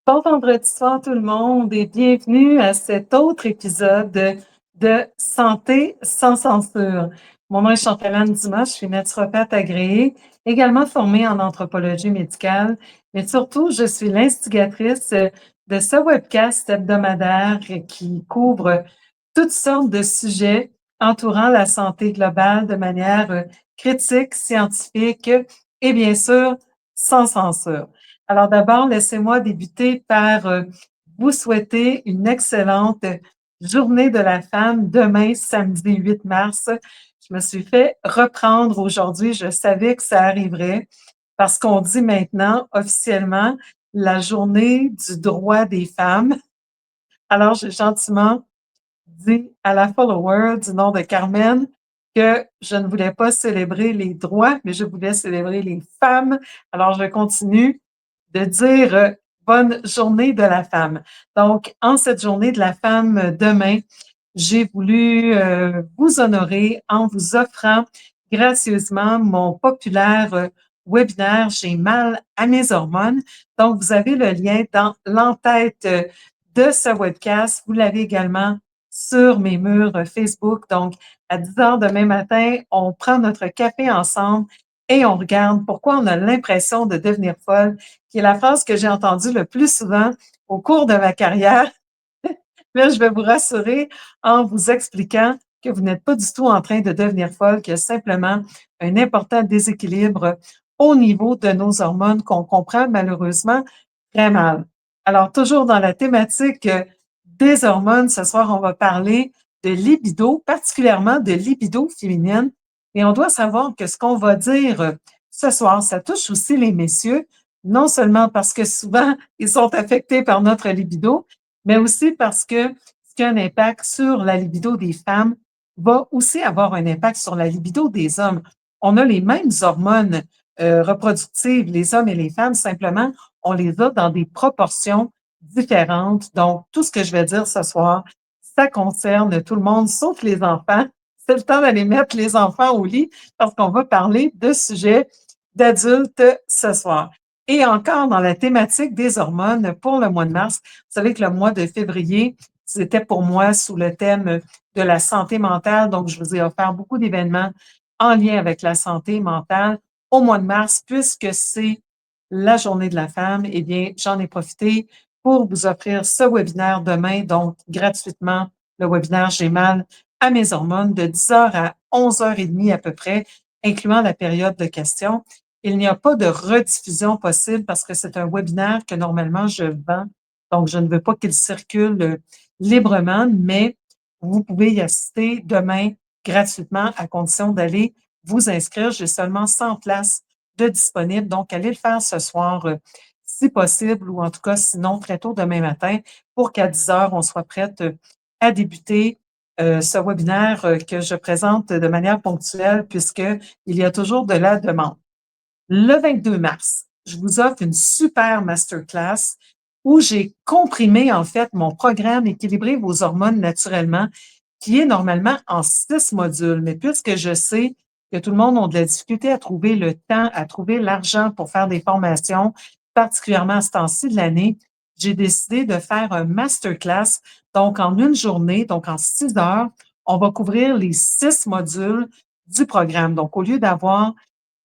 Bon vendredi soir tout le monde et bienvenue à cet autre épisode de Santé sans censure. Mon nom est Chantalane Dumas, je suis naturopathe agréée, également formée en anthropologie médicale, mais surtout je suis l'instigatrice de ce webcast hebdomadaire qui couvre toutes sortes de sujets entourant la santé globale de manière critique, scientifique et bien sûr sans censure. Alors d'abord, laissez-moi débuter par vous souhaiter une excellente journée de la femme demain, samedi 8 mars. Je me suis fait reprendre aujourd'hui. Je savais que ça arriverait parce qu'on dit maintenant officiellement la journée du droit des femmes. Alors, j'ai gentiment dit à la follower du nom de Carmen que je ne voulais pas célébrer les droits, mais je voulais célébrer les femmes. Alors, je continue de dire bonne journée de la femme. Donc, en cette journée de la femme demain, j'ai voulu vous honorer en vous offrant gracieusement mon populaire webinaire J'ai mal à mes hormones. Donc, vous avez le lien dans l'entête de ce webcast. Vous l'avez également sur mes murs Facebook. Donc, à 10 heures demain matin, on prend notre café ensemble et on regarde pourquoi on a l'impression de devenir folle, qui est la phrase que j'ai entendue le plus souvent au cours de ma carrière. Mais je vais vous rassurer en vous expliquant que vous n'êtes pas du tout en train de devenir folle, qu'il y a simplement un important déséquilibre au niveau de nos hormones qu'on comprend malheureusement très mal. Alors, toujours dans la thématique des hormones, ce soir, on va parler de libido, particulièrement de libido féminine. Et on doit savoir que ce qu'on va dire ce soir, ça touche aussi les messieurs, non seulement parce que souvent, ils sont affectés par notre libido, mais aussi parce que ce qui a un impact sur la libido des femmes va aussi avoir un impact sur la libido des hommes. On a les mêmes hormones reproductives, les hommes et les femmes, simplement, on les a dans des proportions différentes. Donc, tout ce que je vais dire ce soir, ça concerne tout le monde, sauf les enfants. C'est le temps d'aller mettre les enfants au lit parce qu'on va parler de sujets d'adultes ce soir. Et encore dans la thématique des hormones pour le mois de mars, vous savez que le mois de février, c'était pour moi sous le thème de la santé mentale. Donc, je vous ai offert beaucoup d'événements en lien avec la santé mentale au mois de mars, puisque c'est la journée de la femme. Eh bien, j'en ai profité pour vous offrir ce webinaire demain, donc gratuitement, le webinaire J'ai mal à mes hormones de 10h à 11h30 à peu près, incluant la période de questions. Il n'y a pas de rediffusion possible parce que c'est un webinaire que normalement je vends. Donc, je ne veux pas qu'il circule librement, mais vous pouvez y assister demain gratuitement à condition d'aller vous inscrire. J'ai seulement 100 places de disponibles. Donc, allez le faire ce soir si possible ou en tout cas sinon très tôt demain matin pour qu'à 10 heures, on soit prête à débuter ce webinaire que je présente de manière ponctuelle puisqu'il y a toujours de la demande. Le 22 mars, je vous offre une super masterclass où j'ai comprimé en fait mon programme Équilibrer vos hormones naturellement, qui est normalement en 6 modules. Mais puisque je sais que tout le monde a de la difficulté à trouver le temps, à trouver l'argent pour faire des formations, particulièrement à ce temps-ci de l'année, j'ai décidé de faire un masterclass. Donc, en une journée, donc en 6 heures, on va couvrir les 6 modules du programme. Donc, au lieu d'avoir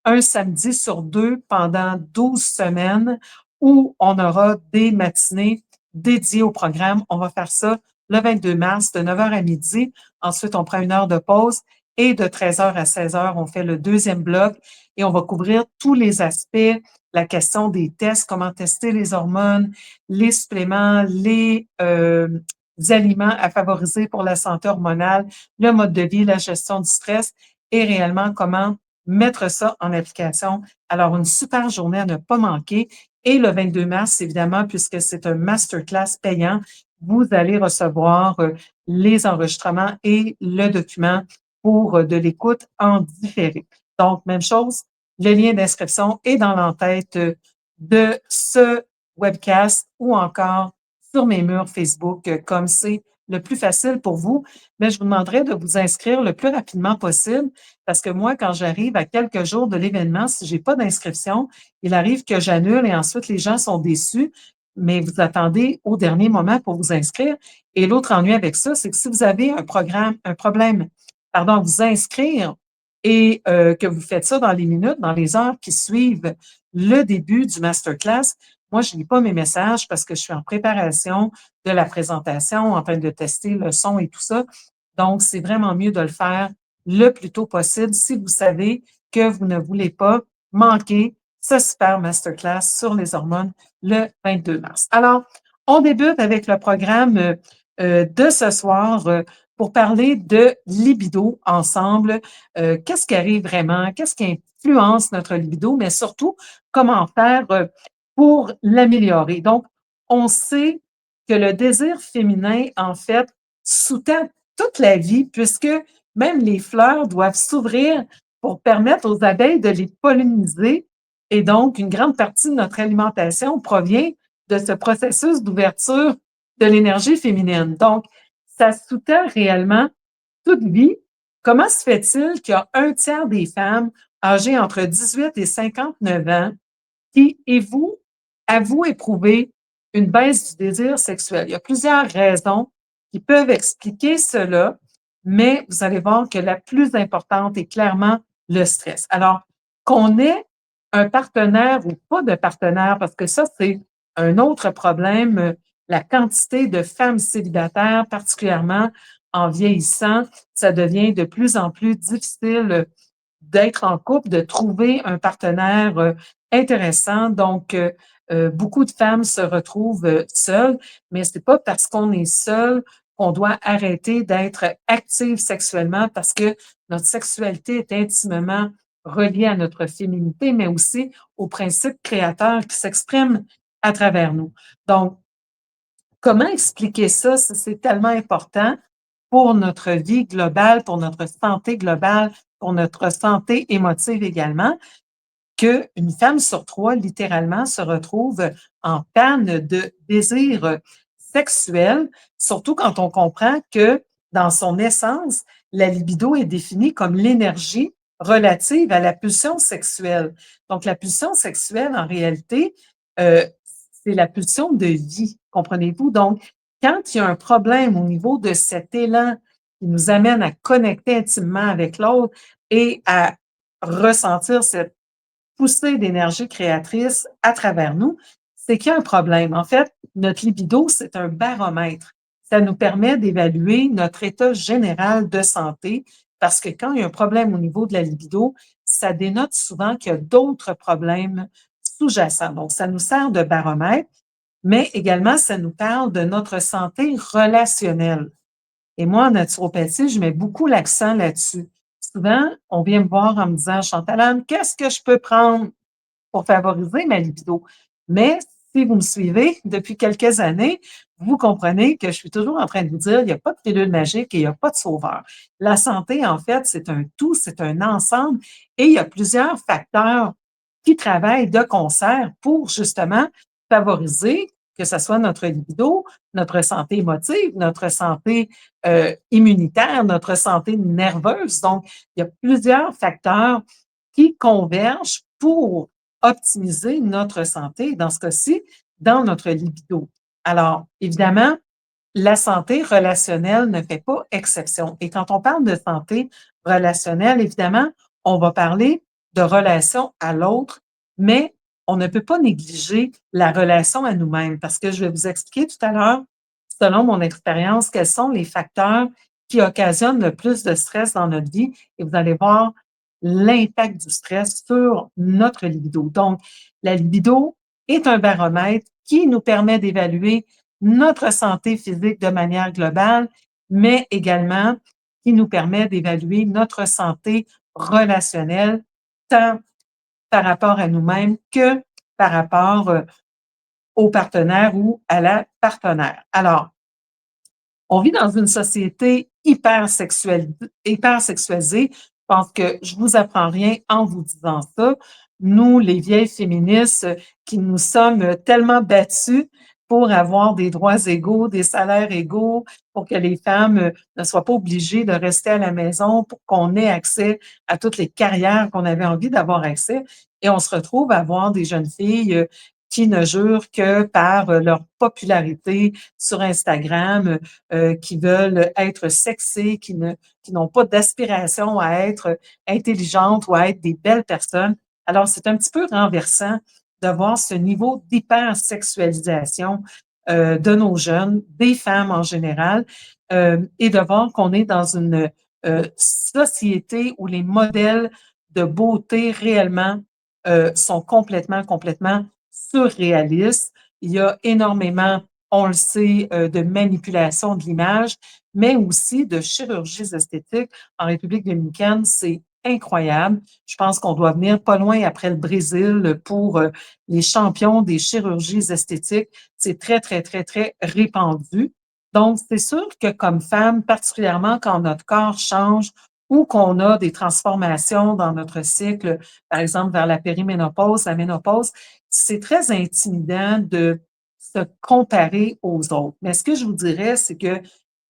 un samedi sur 2 pendant 12 semaines où on aura des matinées dédiées au programme. On va faire ça le 22 mars de 9h à midi. Ensuite, on prend une heure de pause et de 13h à 16h, on fait le deuxième bloc et on va couvrir tous les aspects, la question des tests, comment tester les hormones, les suppléments, les aliments à favoriser pour la santé hormonale, le mode de vie, la gestion du stress et réellement comment mettre ça en application. Alors, une super journée à ne pas manquer. Et le 22 mars, évidemment, puisque c'est un masterclass payant, vous allez recevoir les enregistrements et le document pour de l'écoute en différé. Donc, même chose, le lien d'inscription est dans l'entête de ce webcast ou encore sur mes murs Facebook, comme c'est le plus facile pour vous. Mais je vous demanderai de vous inscrire le plus rapidement possible parce que moi, quand j'arrive à quelques jours de l'événement, si je n'ai pas d'inscription, il arrive que j'annule et ensuite les gens sont déçus. mais vous attendez au dernier moment pour vous inscrire. Et l'autre ennui avec ça, c'est que si vous avez un problème, pardon, à vous inscrire et que vous faites ça dans les minutes, dans les heures qui suivent le début du masterclass, moi, je ne lis pas mes messages parce que je suis en préparation de la présentation, en train de tester le son et tout ça. Donc, c'est vraiment mieux de le faire le plus tôt possible si vous savez que vous ne voulez pas manquer ce super masterclass sur les hormones le 22 mars. Alors, on débute avec le programme de ce soir pour parler de libido ensemble. Qu'est-ce qui arrive vraiment? Qu'est-ce qui influence notre libido? Mais surtout, comment faire pour l'améliorer? Donc, on sait que le désir féminin, en fait, sous-tend toute la vie, puisque même les fleurs doivent s'ouvrir pour permettre aux abeilles de les polliniser. Et donc, une grande partie de notre alimentation provient de ce processus d'ouverture de l'énergie féminine. Donc, ça sous-tend réellement toute vie. Comment se fait-il qu'il y a un tiers des femmes âgées entre 18 et 59 ans qui avouent éprouver une baisse du désir sexuel? Il y a plusieurs raisons qui peuvent expliquer cela, mais vous allez voir que la plus importante est clairement le stress. Alors, qu'on ait un partenaire ou pas de partenaire, parce que ça, c'est un autre problème, la quantité de femmes célibataires, particulièrement en vieillissant, ça devient de plus en plus difficile d'être en couple, de trouver un partenaire intéressant. Donc, beaucoup de femmes se retrouvent seules, mais c'est pas parce qu'on est seul qu'on doit arrêter d'être active sexuellement parce que notre sexualité est intimement reliée à notre féminité, mais aussi aux principes créateurs qui s'expriment à travers nous. Donc, comment expliquer ça si c'est tellement important pour notre vie globale, pour notre santé globale, pour notre santé émotive également? Qu'une femme sur trois, littéralement, se retrouve en panne de désir sexuel, surtout quand on comprend que, dans son essence, la libido est définie comme l'énergie relative à la pulsion sexuelle. Donc, la pulsion sexuelle, en réalité, euh, c'est la pulsion de vie, comprenez-vous? Donc, quand il y a un problème au niveau de cet élan qui nous amène à connecter intimement avec l'autre et à ressentir cette poussée d'énergie créatrice à travers nous, c'est qu'il y a un problème. En fait, notre libido, c'est un baromètre. Ça nous permet d'évaluer notre état général de santé parce que quand il y a un problème au niveau de la libido, ça dénote souvent qu'il y a d'autres problèmes sous-jacents. Donc, ça nous sert de baromètre, mais également, ça nous parle de notre santé relationnelle. Et moi, en naturopathie, je mets beaucoup l'accent là-dessus. Souvent, on vient me voir en me disant, Chantal, qu'est-ce que je peux prendre pour favoriser ma libido? Mais si vous me suivez depuis quelques années, vous comprenez que je suis toujours en train de vous dire, il n'y a pas de pilule magique et il n'y a pas de sauveur. La santé, en fait, c'est un tout, c'est un ensemble et il y a plusieurs facteurs qui travaillent de concert pour justement favoriser que ce soit notre libido, notre santé émotive, notre santé immunitaire, notre santé nerveuse. Donc, il y a plusieurs facteurs qui convergent pour optimiser notre santé, dans ce cas-ci, dans notre libido. Alors, évidemment, la santé relationnelle ne fait pas exception. Et quand on parle de santé relationnelle, évidemment, on va parler de relation à l'autre, mais on ne peut pas négliger la relation à nous-mêmes parce que je vais vous expliquer tout à l'heure, selon mon expérience, quels sont les facteurs qui occasionnent le plus de stress dans notre vie et vous allez voir l'impact du stress sur notre libido. Donc, la libido est un baromètre qui nous permet d'évaluer notre santé physique de manière globale, mais également qui nous permet d'évaluer notre santé relationnelle, tant par rapport à nous-mêmes que par rapport au partenaire ou à la partenaire. Alors, on vit dans une société hyper sexualisée. Je pense que je vous apprends rien en vous disant ça. Nous, les vieilles féministes qui nous sommes tellement battues pour avoir des droits égaux, des salaires égaux, pour que les femmes ne soient pas obligées de rester à la maison, pour qu'on ait accès à toutes les carrières qu'on avait envie d'avoir accès. Et on se retrouve à avoir des jeunes filles qui ne jurent que par leur popularité sur Instagram, qui veulent être sexées, qui n'ont pas d'aspiration à être intelligentes ou à être des belles personnes. Alors, c'est un petit peu renversant de voir ce niveau d'hypersexualisation de nos jeunes, des femmes en général, et de voir qu'on est dans une société où les modèles de beauté réellement sont complètement surréalistes. Il y a énormément, on le sait, de manipulation de l'image, mais aussi de chirurgies esthétiques. En République dominicaine, c'est incroyable. Je pense qu'on doit venir pas loin après le Brésil pour les champions des chirurgies esthétiques. C'est très répandu. Donc, c'est sûr que comme femme, particulièrement quand notre corps change ou qu'on a des transformations dans notre cycle, par exemple vers la périménopause, la ménopause, c'est très intimidant de se comparer aux autres. Mais ce que je vous dirais, c'est que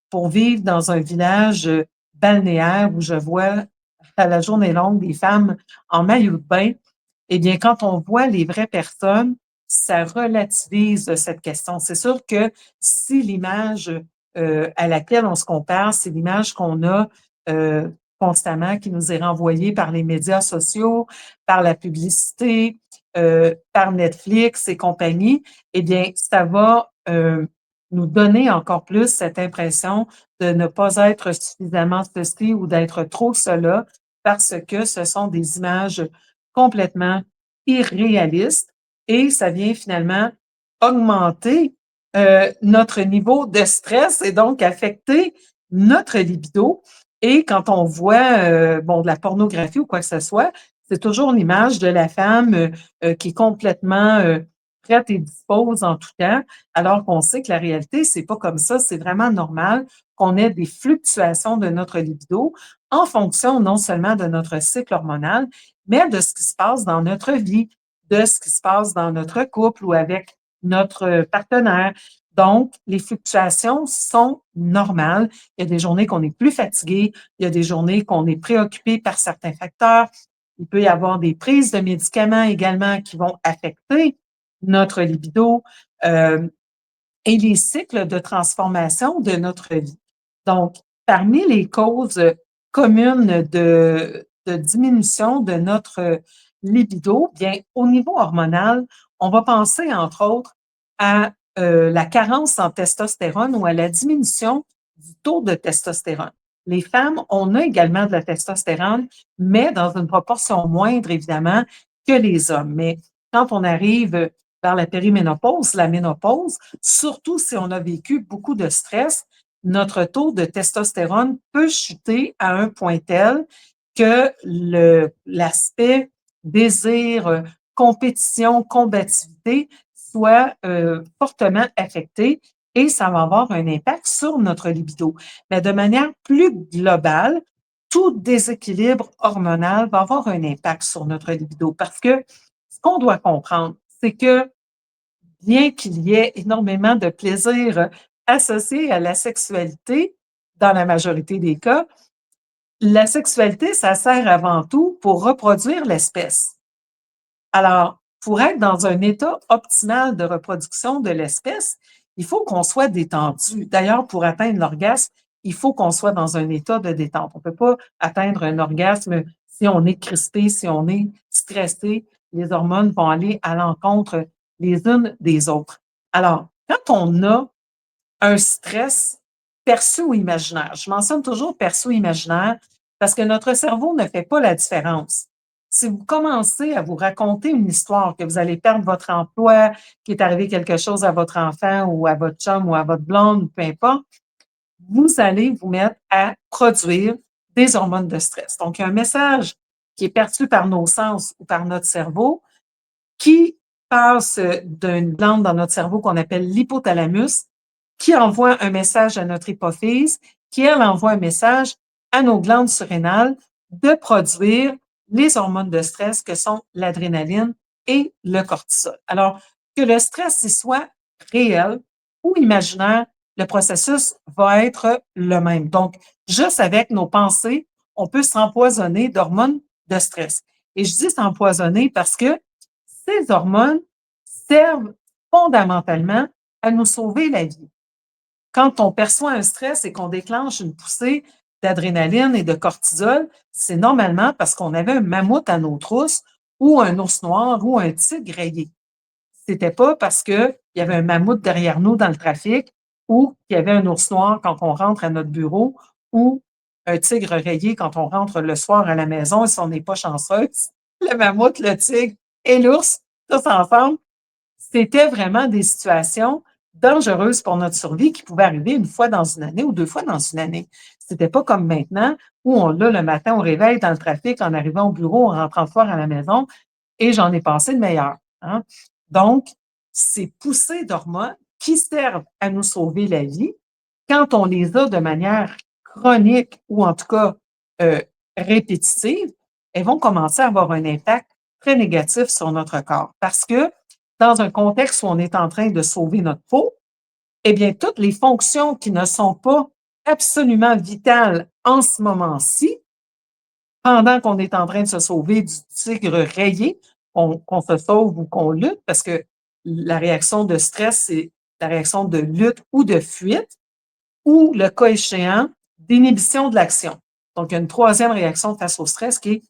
pour vivre dans un village balnéaire où je vois à la journée longue des femmes en maillot de bain, eh bien, quand on voit les vraies personnes, ça relativise cette question. C'est sûr que si l'image à laquelle on se compare, c'est l'image qu'on a euh, constamment, qui nous est renvoyée par les médias sociaux, par la publicité, par Netflix et compagnie, eh bien, ça va nous donner encore plus cette impression de ne pas être suffisamment ceci ou d'être trop cela parce que ce sont des images complètement irréalistes et ça vient finalement augmenter notre niveau de stress et donc affecter notre libido. Et quand on voit bon, de la pornographie ou quoi que ce soit, c'est toujours l'image de la femme qui est complètement prête et dispose en tout temps, alors qu'on sait que la réalité, c'est pas comme ça. C'est vraiment normal qu'on ait des fluctuations de notre libido en fonction non seulement de notre cycle hormonal, mais de ce qui se passe dans notre vie, de ce qui se passe dans notre couple ou avec notre partenaire. Donc, les fluctuations sont normales. Il y a des journées qu'on est plus fatigué, il y a des journées qu'on est préoccupé par certains facteurs. Il peut y avoir des prises de médicaments également qui vont affecter notre libido et les cycles de transformation de notre vie. Donc, parmi les causes communes de diminution de notre libido, bien, au niveau hormonal, on va penser, entre autres, à la carence en testostérone ou à la diminution du taux de testostérone. Les femmes, on a également de la testostérone, mais dans une proportion moindre, évidemment, que les hommes. Mais quand on arrive vers la périménopause, la ménopause, surtout si on a vécu beaucoup de stress, notre taux de testostérone peut chuter à un point tel que l'aspect désir, compétition, combativité soit fortement affecté et ça va avoir un impact sur notre libido. Mais de manière plus globale, tout déséquilibre hormonal va avoir un impact sur notre libido parce que ce qu'on doit comprendre, c'est que bien qu'il y ait énormément de plaisir associé à la sexualité, dans la majorité des cas, la sexualité, ça sert avant tout pour reproduire l'espèce. Alors, pour être dans un état optimal de reproduction de l'espèce, il faut qu'on soit détendu. D'ailleurs, pour atteindre l'orgasme, il faut qu'on soit dans un état de détente. On ne peut pas atteindre un orgasme si on est crispé, si on est stressé. Les hormones vont aller à l'encontre les unes des autres. Alors, quand on a un stress perçu ou imaginaire, je mentionne toujours perçu ou imaginaire parce que notre cerveau ne fait pas la différence. Si vous commencez à vous raconter une histoire que vous allez perdre votre emploi, qu'il est arrivé quelque chose à votre enfant ou à votre chum ou à votre blonde, peu importe, vous allez vous mettre à produire des hormones de stress. Donc, il y a un message qui est perçu par nos sens ou par notre cerveau qui passe d'une glande dans notre cerveau qu'on appelle l'hypothalamus, qui envoie un message à notre hypophyse, qui, elle, envoie un message à nos glandes surrénales de produire les hormones de stress que sont l'adrénaline et le cortisol. Alors, que le stress y soit réel ou imaginaire, le processus va être le même. Donc, juste avec nos pensées, on peut s'empoisonner d'hormones de stress. Et je dis s'empoisonner parce que ces hormones, servent fondamentalement à nous sauver la vie. Quand on perçoit un stress et qu'on déclenche une poussée d'adrénaline et de cortisol, c'est normalement parce qu'on avait un mammouth à nos trousses ou un ours noir ou un tigre rayé. C'était pas parce qu'il y avait un mammouth derrière nous dans le trafic ou qu'il y avait un ours noir quand on rentre à notre bureau ou un tigre rayé quand on rentre le soir à la maison et si on n'est pas chanceuse. Le mammouth, le tigre et l'ours, tous ensemble, c'était vraiment des situations dangereuses pour notre survie qui pouvaient arriver une fois dans une année ou 2 fois dans une année. C'était pas comme maintenant où on l'a le matin au réveil dans le trafic, en arrivant au bureau, en rentrant le soir à la maison et j'en ai passé de meilleurs, hein. Donc, ces poussées d'hormones qui servent à nous sauver la vie, quand on les a de manière chronique ou en tout cas, heu, répétitive, elles vont commencer à avoir un impact très négatif sur notre corps. Parce que dans un contexte où on est en train de sauver notre peau, eh bien, toutes les fonctions qui ne sont pas absolument vitales en ce moment-ci, pendant qu'on est en train de se sauver du tigre rayé, qu'on se sauve ou qu'on lutte, parce que la réaction de stress, c'est la réaction de lutte ou de fuite, ou le cas échéant, d'inhibition de l'action. Donc, il y a une troisième réaction face au stress qui est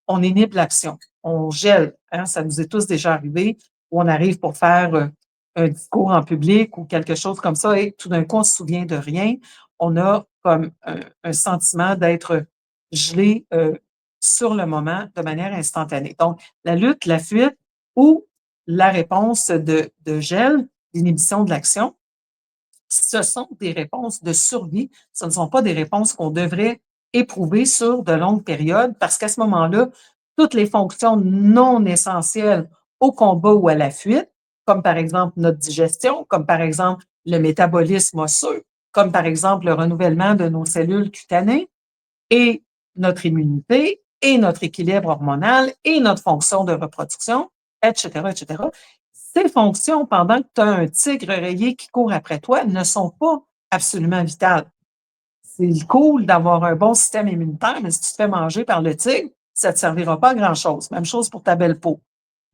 on inhibe l'action, on gèle. Hein, ça nous est tous déjà arrivé où on arrive pour faire un discours en public ou quelque chose comme ça et tout d'un coup, on se souvient de rien. On a comme un sentiment d'être gelé sur le moment de manière instantanée. Donc, la lutte, la fuite ou la réponse de gel, d'inhibition de l'action, ce sont des réponses de survie. Ce ne sont pas des réponses qu'on devrait éprouver sur de longues périodes parce qu'à ce moment-là, toutes les fonctions non essentielles au combat ou à la fuite, comme par exemple notre digestion, comme par exemple le métabolisme osseux, comme par exemple le renouvellement de nos cellules cutanées et notre immunité et notre équilibre hormonal et notre fonction de reproduction, etc., etc. Ces fonctions, pendant que tu as un tigre rayé qui court après toi, ne sont pas absolument vitales. C'est cool d'avoir un bon système immunitaire, mais si tu te fais manger par le tigre, ça ne te servira pas à grand-chose. Même chose pour ta belle peau.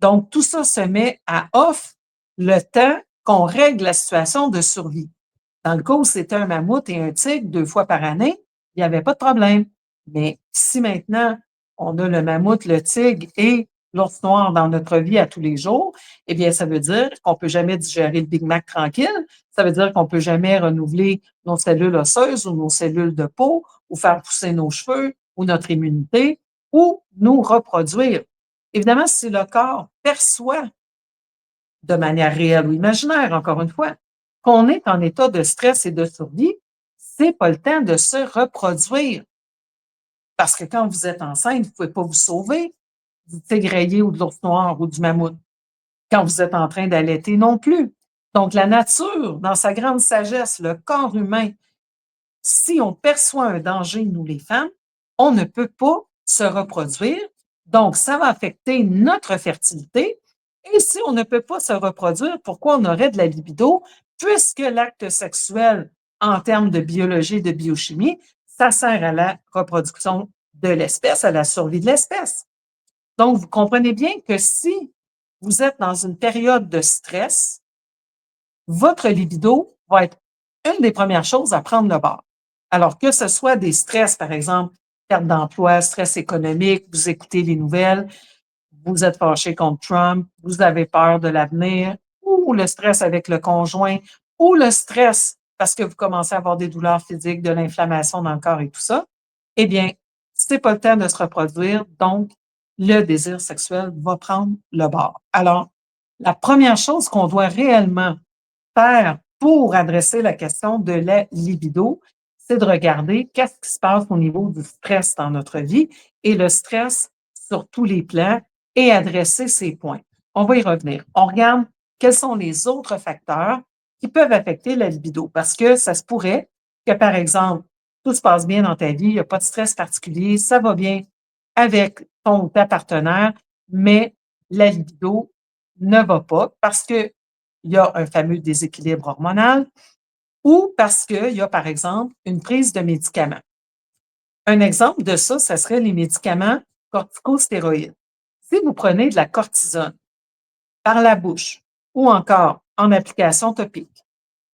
Donc, tout ça se met à off le temps qu'on règle la situation de survie. Dans le cas où c'était un mammouth et un tigre 2 fois par année, il n'y avait pas de problème. Mais si maintenant on a le mammouth, le tigre et l'ours noir dans notre vie à tous les jours, eh bien, ça veut dire qu'on ne peut jamais digérer le Big Mac tranquille. Ça veut dire qu'on ne peut jamais renouveler nos cellules osseuses ou nos cellules de peau ou faire pousser nos cheveux ou notre immunité ou nous reproduire. Évidemment, si le corps perçoit de manière réelle ou imaginaire, encore une fois, qu'on est en état de stress et de survie, c'est pas le temps de se reproduire. Parce que quand vous êtes enceinte, vous ne pouvez pas vous sauver du tigre rayé ou de l'ours noir ou du mammouth. Quand vous êtes en train d'allaiter non plus. Donc, la nature, dans sa grande sagesse, le corps humain, si on perçoit un danger, nous les femmes, on ne peut pas se reproduire. Donc, ça va affecter notre fertilité. Et si on ne peut pas se reproduire, pourquoi on aurait de la libido? Puisque l'acte sexuel, en termes de biologie et de biochimie, ça sert à la reproduction de l'espèce, à la survie de l'espèce. Donc, vous comprenez bien que si vous êtes dans une période de stress, votre libido va être une des premières choses à prendre le bord. Alors que ce soit des stress, par exemple, perte d'emploi, stress économique, vous écoutez les nouvelles, vous êtes fâché contre Trump, vous avez peur de l'avenir, ou le stress avec le conjoint, ou le stress parce que vous commencez à avoir des douleurs physiques, de l'inflammation dans le corps et tout ça, eh bien, c'est pas le temps de se reproduire, donc le désir sexuel va prendre le bord. Alors, la première chose qu'on doit réellement faire pour adresser la question de la libido, c'est de regarder qu'est-ce qui se passe au niveau du stress dans notre vie et le stress sur tous les plans et adresser ces points. On va y revenir. On regarde quels sont les autres facteurs qui peuvent affecter la libido parce que ça se pourrait que, par exemple, tout se passe bien dans ta vie, il n'y a pas de stress particulier, ça va bien avec ton ou ta partenaire, mais la libido ne va pas parce que il y a un fameux déséquilibre hormonal ou parce qu'il y a, par exemple, une prise de médicaments. Un exemple de ça, ce serait les médicaments corticostéroïdes. Si vous prenez de la cortisone par la bouche ou encore en application topique.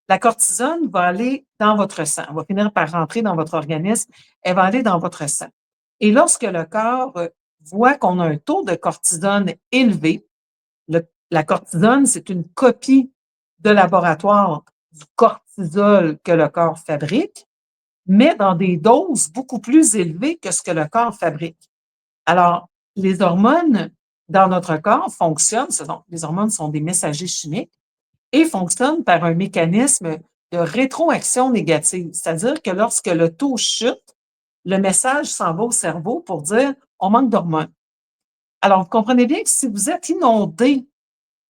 La cortisone va aller dans votre sang, elle va finir par rentrer dans votre organisme, elle va aller dans votre sang. Et lorsque le corps voit qu'on a un taux de cortisone élevé, la cortisone, c'est une copie de laboratoire du cortisol que le corps fabrique, mais dans des doses beaucoup plus élevées que ce que le corps fabrique. Alors, les hormones dans notre corps fonctionnent, les hormones sont des messagers chimiques et fonctionnent par un mécanisme de rétroaction négative, c'est-à-dire que lorsque le taux chute, le message s'en va au cerveau pour dire on manque d'hormones. Alors, vous comprenez bien que si vous êtes inondé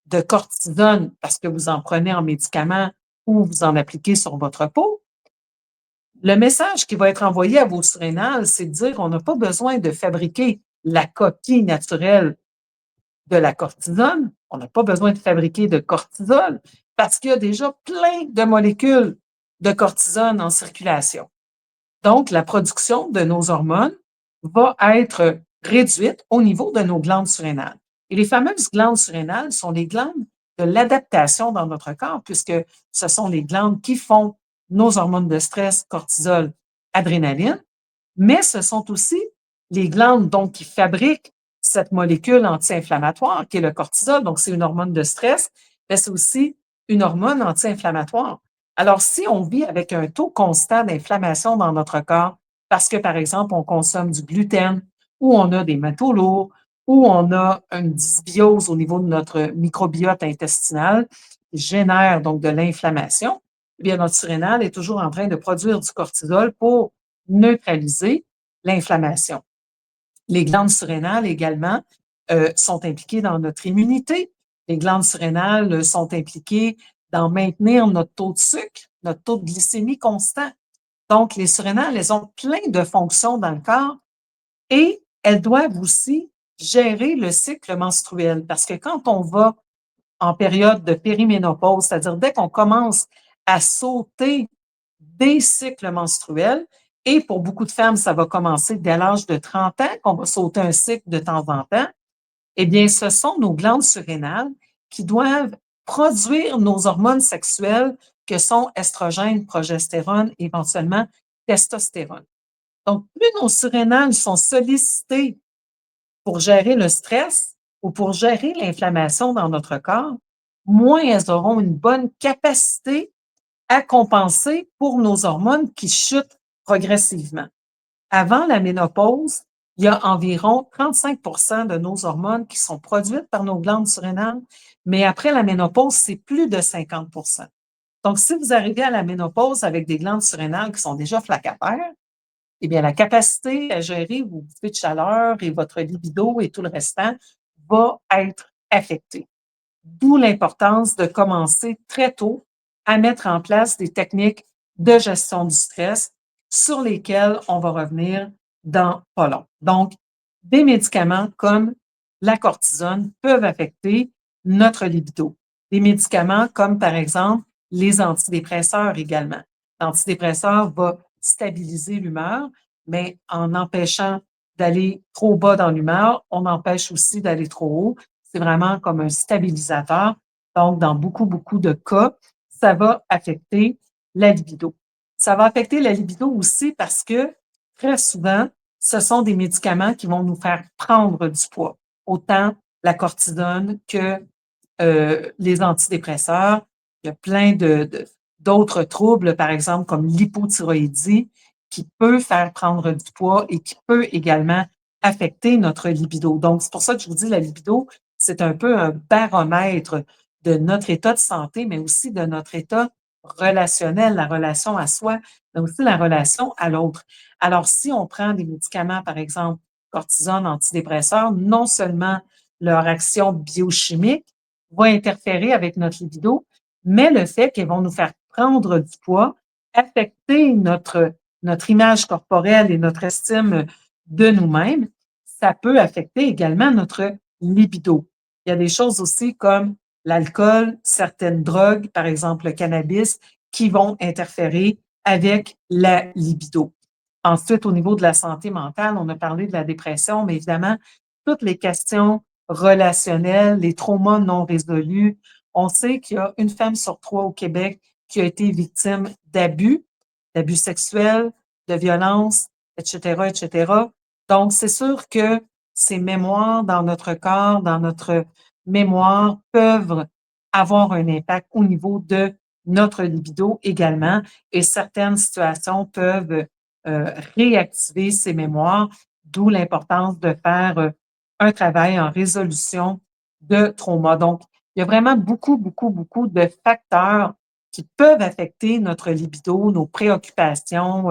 de cortisone parce que vous en prenez en médicament ou vous en appliquez sur votre peau, le message qui va être envoyé à vos surrénales, c'est de dire qu'on n'a pas besoin de fabriquer la copie naturelle de la cortisone. On n'a pas besoin de fabriquer de cortisol parce qu'il y a déjà plein de molécules de cortisone en circulation. Donc, la production de nos hormones va être réduite au niveau de nos glandes surrénales. Et les fameuses glandes surrénales sont les glandes de l'adaptation dans notre corps, puisque ce sont les glandes qui font nos hormones de stress, cortisol, adrénaline, mais ce sont aussi les glandes donc, qui fabriquent cette molécule anti-inflammatoire qui est le cortisol. Donc, c'est une hormone de stress, mais c'est aussi une hormone anti-inflammatoire. Alors, si on vit avec un taux constant d'inflammation dans notre corps, parce que, par exemple, on consomme du gluten, ou on a des métaux lourds, ou on a une dysbiose au niveau de notre microbiote intestinal, qui génère donc de l'inflammation, eh bien, notre surrénal est toujours en train de produire du cortisol pour neutraliser l'inflammation. Les glandes surrénales également sont impliquées dans notre immunité. Les glandes surrénales sont impliquées dans maintenir notre taux de sucre, notre taux de glycémie constant. Donc, les surrénales, elles ont plein de fonctions dans le corps et elles doivent aussi gérer le cycle menstruel parce que quand on va en période de périménopause, c'est-à-dire dès qu'on commence à sauter des cycles menstruels, et pour beaucoup de femmes, ça va commencer dès l'âge de 30 ans, qu'on va sauter un cycle de temps en temps, eh bien, ce sont nos glandes surrénales qui doivent produire nos hormones sexuelles que sont estrogène, progestérone, éventuellement testostérone. Donc, plus nos surrénales sont sollicitées pour gérer le stress ou pour gérer l'inflammation dans notre corps, moins elles auront une bonne capacité à compenser pour nos hormones qui chutent progressivement. Avant la ménopause, il y a environ 35 de nos hormones qui sont produites par nos glandes surrénales, mais après la ménopause, c'est plus de 50. Donc, si vous arrivez à la ménopause avec des glandes surrénales qui sont déjà flacataires, eh bien, la capacité à gérer vos bouffées de chaleur et votre libido et tout le restant va être affectée. D'où l'importance de commencer très tôt à mettre en place des techniques de gestion du stress sur lesquelles on va revenir dans pas long. Donc, des médicaments comme la cortisone peuvent affecter notre libido. Des médicaments comme, par exemple, les antidépresseurs également. L'antidépresseur va stabiliser l'humeur, mais en empêchant d'aller trop bas dans l'humeur, on empêche aussi d'aller trop haut. C'est vraiment comme un stabilisateur. Donc, dans beaucoup, beaucoup de cas, ça va affecter la libido. Ça va affecter la libido aussi parce que très souvent, ce sont des médicaments qui vont nous faire prendre du poids, autant la cortisone que les antidépresseurs. Il y a plein d'autres troubles, par exemple comme l'hypothyroïdie, qui peut faire prendre du poids et qui peut également affecter notre libido. Donc, c'est pour ça que je vous dis, la libido, c'est un peu un baromètre de notre état de santé, mais aussi de notre état relationnel, la relation à soi, mais aussi la relation à l'autre. Alors, si on prend des médicaments, par exemple, cortisone, antidépresseurs, non seulement leur action biochimique va interférer avec notre libido, mais le fait qu'elles vont nous faire prendre du poids, affecter notre image corporelle et notre estime de nous-mêmes, ça peut affecter également notre libido. Il y a des choses aussi comme l'alcool, certaines drogues, par exemple le cannabis, qui vont interférer avec la libido. Ensuite, au niveau de la santé mentale, on a parlé de la dépression, mais évidemment, toutes les questions relationnelles, les traumas non résolus, On sait qu'il y a une femme sur 3 au Québec qui a été victime d'abus sexuels, de violences, et cetera, et cetera. Donc, c'est sûr que ces mémoires dans notre corps, dans notre mémoire, peuvent avoir un impact au niveau de notre libido également, et certaines situations peuvent réactiver ces mémoires, d'où l'importance de faire un travail en résolution de trauma. Donc, il y a vraiment beaucoup, beaucoup, beaucoup de facteurs qui peuvent affecter notre libido, nos préoccupations,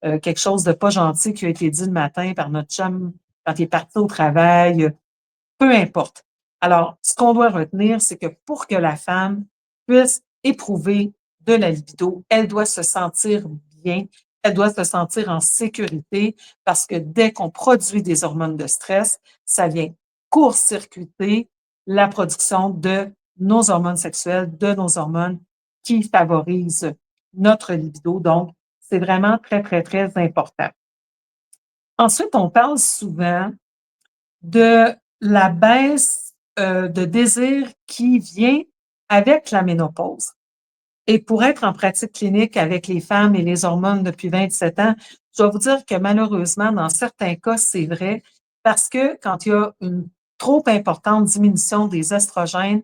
quelque chose de pas gentil qui a été dit le matin par notre chum quand il est parti au travail, peu importe. Alors, ce qu'on doit retenir, c'est que pour que la femme puisse éprouver de la libido, elle doit se sentir bien, elle doit se sentir en sécurité parce que dès qu'on produit des hormones de stress, ça vient court-circuiter la production de nos hormones sexuelles, de nos hormones qui favorisent notre libido. Donc, c'est vraiment très, très, très important. Ensuite, on parle souvent de la baisse de désir qui vient avec la ménopause. Et pour être en pratique clinique avec les femmes et les hormones depuis 27 ans, je dois vous dire que malheureusement, dans certains cas, c'est vrai, parce que quand il y a une trop importante diminution des estrogènes,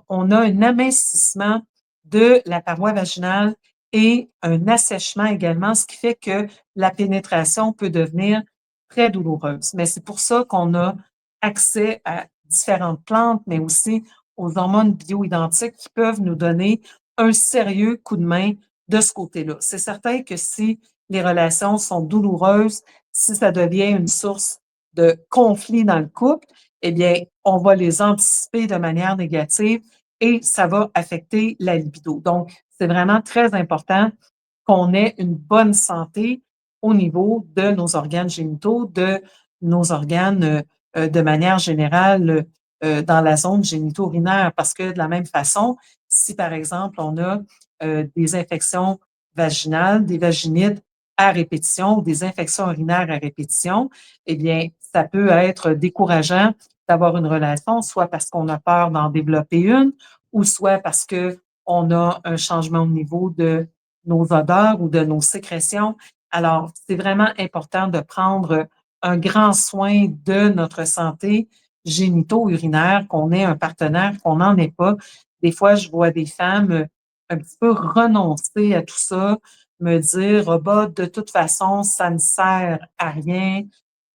on a un amincissement de la paroi vaginale et un assèchement également, ce qui fait que la pénétration peut devenir très douloureuse. Mais c'est pour ça qu'on a accès à différentes plantes, mais aussi aux hormones bioidentiques qui peuvent nous donner un sérieux coup de main de ce côté-là. C'est certain que si les relations sont douloureuses, si ça devient une source de conflit dans le couple, eh bien, on va les anticiper de manière négative et ça va affecter la libido. Donc, c'est vraiment très important qu'on ait une bonne santé au niveau de nos organes génitaux, de nos organes de manière générale dans la zone génito-urinaire. Parce que de la même façon, si par exemple on a des infections vaginales, des vaginites à répétition ou des infections urinaires à répétition, eh bien, ça peut être décourageant d'avoir une relation, soit parce qu'on a peur d'en développer une, ou soit parce qu'on a un changement au niveau de nos odeurs ou de nos sécrétions. Alors, c'est vraiment important de prendre un grand soin de notre santé génito-urinaire, qu'on ait un partenaire, qu'on n'en ait pas. Des fois, je vois des femmes un petit peu renoncer à tout ça, me dire, oh, bah, de toute façon, ça ne sert à rien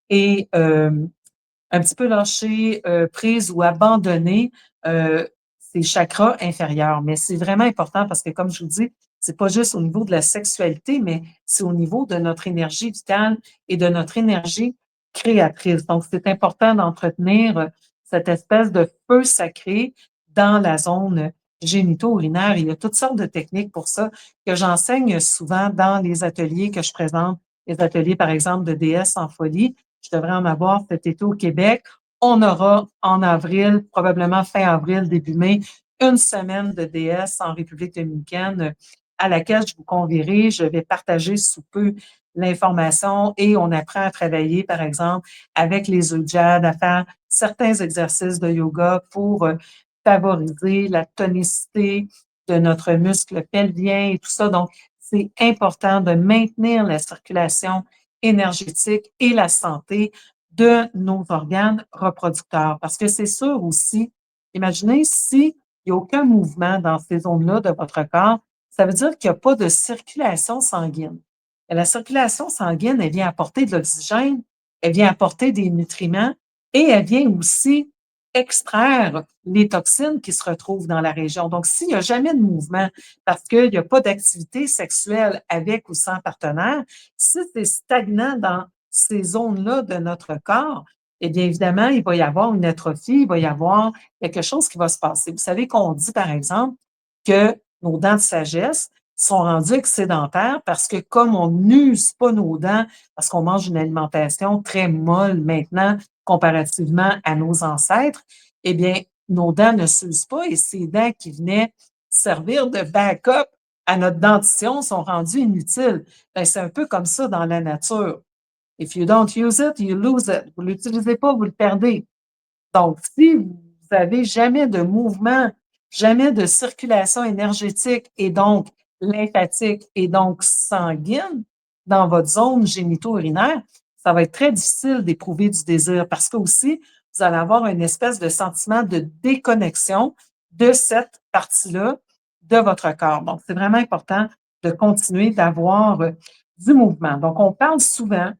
et un petit peu lâcher prise ou abandonner ses chakras inférieurs. Mais c'est vraiment important parce que, comme je vous dis, c'est pas juste au niveau de la sexualité, mais c'est au niveau de notre énergie vitale et de notre énergie créatrice. Donc, c'est important d'entretenir cette espèce de feu sacré dans la zone génito-urinaire. Il y a toutes sortes de techniques pour ça que j'enseigne souvent dans les ateliers que je présente, les ateliers, par exemple, de déesse en folie. Je devrais en avoir cet été au Québec. On aura en avril, probablement fin avril, début mai, une semaine de DS en République dominicaine à laquelle je vous convierai. Je vais partager sous peu l'information et on apprend à travailler, par exemple, avec les ujjads, à faire certains exercices de yoga pour favoriser la tonicité de notre muscle pelvien et tout ça. Donc, c'est important de maintenir la circulation énergétique et la santé de nos organes reproducteurs. Parce que c'est sûr aussi, imaginez s'il n'y a aucun mouvement dans ces zones-là de votre corps, ça veut dire qu'il n'y a pas de circulation sanguine. Et la circulation sanguine, elle vient apporter de l'oxygène, elle vient apporter des nutriments et elle vient aussi extraire les toxines qui se retrouvent dans la région. Donc, s'il n'y a jamais de mouvement parce qu'il n'y a pas d'activité sexuelle avec ou sans partenaire, si c'est stagnant dans ces zones-là de notre corps, eh bien, évidemment, il va y avoir une atrophie, il va y avoir quelque chose qui va se passer. Vous savez qu'on dit, par exemple, que nos dents de sagesse sont rendues excédentaires parce que comme on n'use pas nos dents, parce qu'on mange une alimentation très molle maintenant comparativement à nos ancêtres, eh bien, nos dents ne s'usent pas et ces dents qui venaient servir de backup à notre dentition sont rendues inutiles. Ben, c'est un peu comme ça dans la nature. If you don't use it, you lose it. Vous ne l'utilisez pas, vous le perdez. Donc, si vous n'avez jamais de mouvement jamais de circulation énergétique et donc lymphatique et donc sanguine dans votre zone génito-urinaire, ça va être très difficile d'éprouver du désir parce que aussi, vous allez avoir une espèce de sentiment de déconnexion de cette partie-là de votre corps. Donc, c'est vraiment important de continuer d'avoir du mouvement. Donc, on parle souvent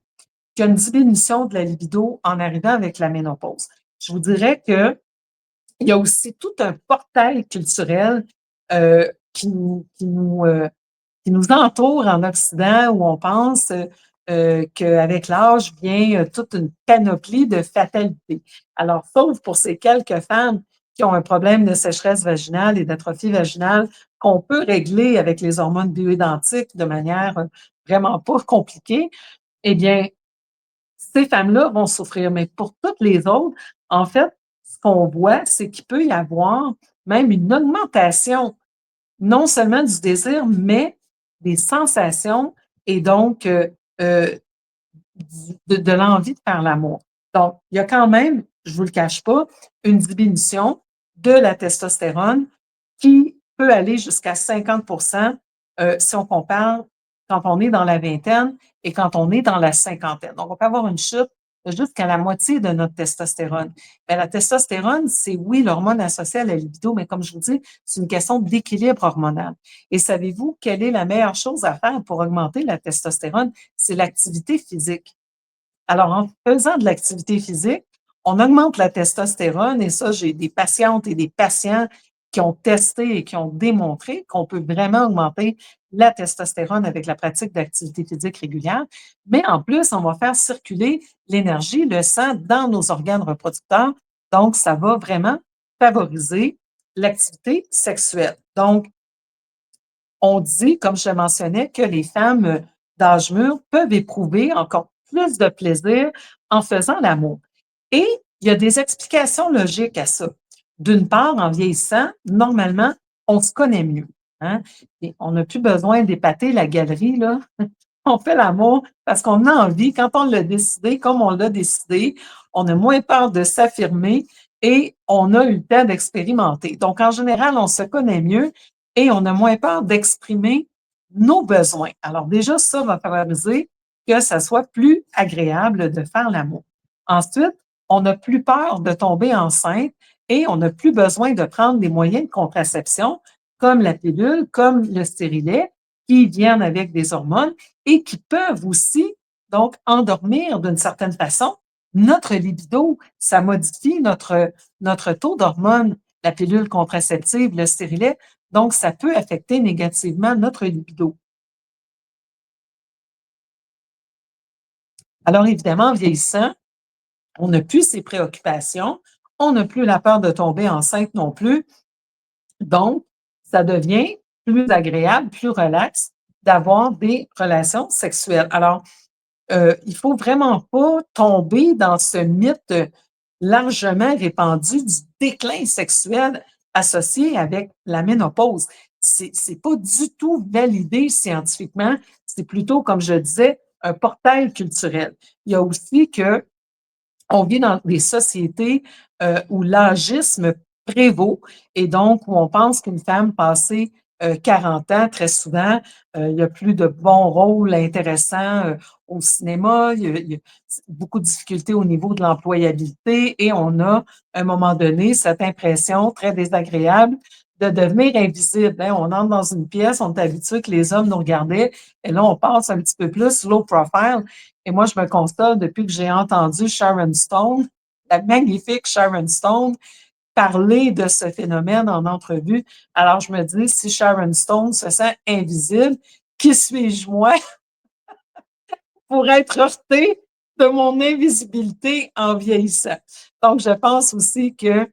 qu'il y a une diminution de la libido en arrivant avec la ménopause. Je vous dirais que il y a aussi tout un portail culturel euh, qui, nous, qui, nous, euh, qui nous entoure en Occident où on pense qu'avec l'âge vient toute une panoplie de fatalités. Alors, sauf pour ces quelques femmes qui ont un problème de sécheresse vaginale et d'atrophie vaginale qu'on peut régler avec les hormones bioidentiques de manière vraiment pas compliquée, eh bien, ces femmes-là vont souffrir. Mais pour toutes les autres, en fait, ce qu'on voit, c'est qu'il peut y avoir même une augmentation, non seulement du désir, mais des sensations et donc euh, de l'envie de faire l'amour. Donc, il y a quand même, je ne vous le cache pas, une diminution de la testostérone qui peut aller jusqu'à 50 si on compare quand on est dans la vingtaine et quand on est dans la cinquantaine. Donc, on peut avoir une chute jusqu'à la moitié de notre testostérone. Mais la testostérone, c'est oui l'hormone associée à la libido, mais comme je vous dis, c'est une question d'équilibre hormonal. Et savez-vous quelle est la meilleure chose à faire pour augmenter la testostérone? C'est l'activité physique. Alors, en faisant de l'activité physique, on augmente la testostérone et ça, j'ai des patientes et des patients qui ont testé et qui ont démontré qu'on peut vraiment augmenter la testostérone avec la pratique d'activité physique régulière. Mais en plus, on va faire circuler l'énergie, le sang dans nos organes reproducteurs. Donc, ça va vraiment favoriser l'activité sexuelle. Donc, on dit, comme je le mentionnais, que les femmes d'âge mûr peuvent éprouver encore plus de plaisir en faisant l'amour. Et il y a des explications logiques à ça. D'une part, en vieillissant, normalement, on se connaît mieux. Hein? Et on n'a plus besoin d'épater la galerie, là. On fait l'amour parce qu'on a envie, quand on l'a décidé, comme on l'a décidé, on a moins peur de s'affirmer et on a eu le temps d'expérimenter. Donc, en général, on se connaît mieux et on a moins peur d'exprimer nos besoins. Alors, déjà, ça va favoriser que ça soit plus agréable de faire l'amour. Ensuite, on n'a plus peur de tomber enceinte et on n'a plus besoin de prendre des moyens de contraception comme la pilule, comme le stérilet, qui viennent avec des hormones et qui peuvent aussi, donc, endormir d'une certaine façon notre libido. Ça modifie notre taux d'hormones, la pilule contraceptive, le stérilet. Donc, ça peut affecter négativement notre libido. Alors, évidemment, en vieillissant, on n'a plus ces préoccupations, on n'a plus la peur de tomber enceinte non plus. Donc, ça devient plus agréable, plus relax d'avoir des relations sexuelles. Alors, il faut vraiment pas tomber dans ce mythe largement répandu du déclin sexuel associé avec la ménopause. C'est pas du tout validé scientifiquement, c'est plutôt, comme je disais, un portail culturel. Il y a aussi que on vit dans des sociétés où l'âgisme prévaut et donc où on pense qu'une femme passée 40 ans, très souvent, il n'y a plus de bons rôles intéressants au cinéma, il y a beaucoup de difficultés au niveau de l'employabilité et on a, à un moment donné, cette impression très désagréable de devenir invisible. Hein. On entre dans une pièce, on est habitué que les hommes nous regardaient et là, on passe un petit peu plus low profile et moi, je me constate depuis que j'ai entendu Sharon Stone, la magnifique Sharon Stone, parler de ce phénomène en entrevue. Alors, je me dis, si Sharon Stone se sent invisible, qui suis-je moi pour être heurtée de mon invisibilité en vieillissant? Donc, je pense aussi que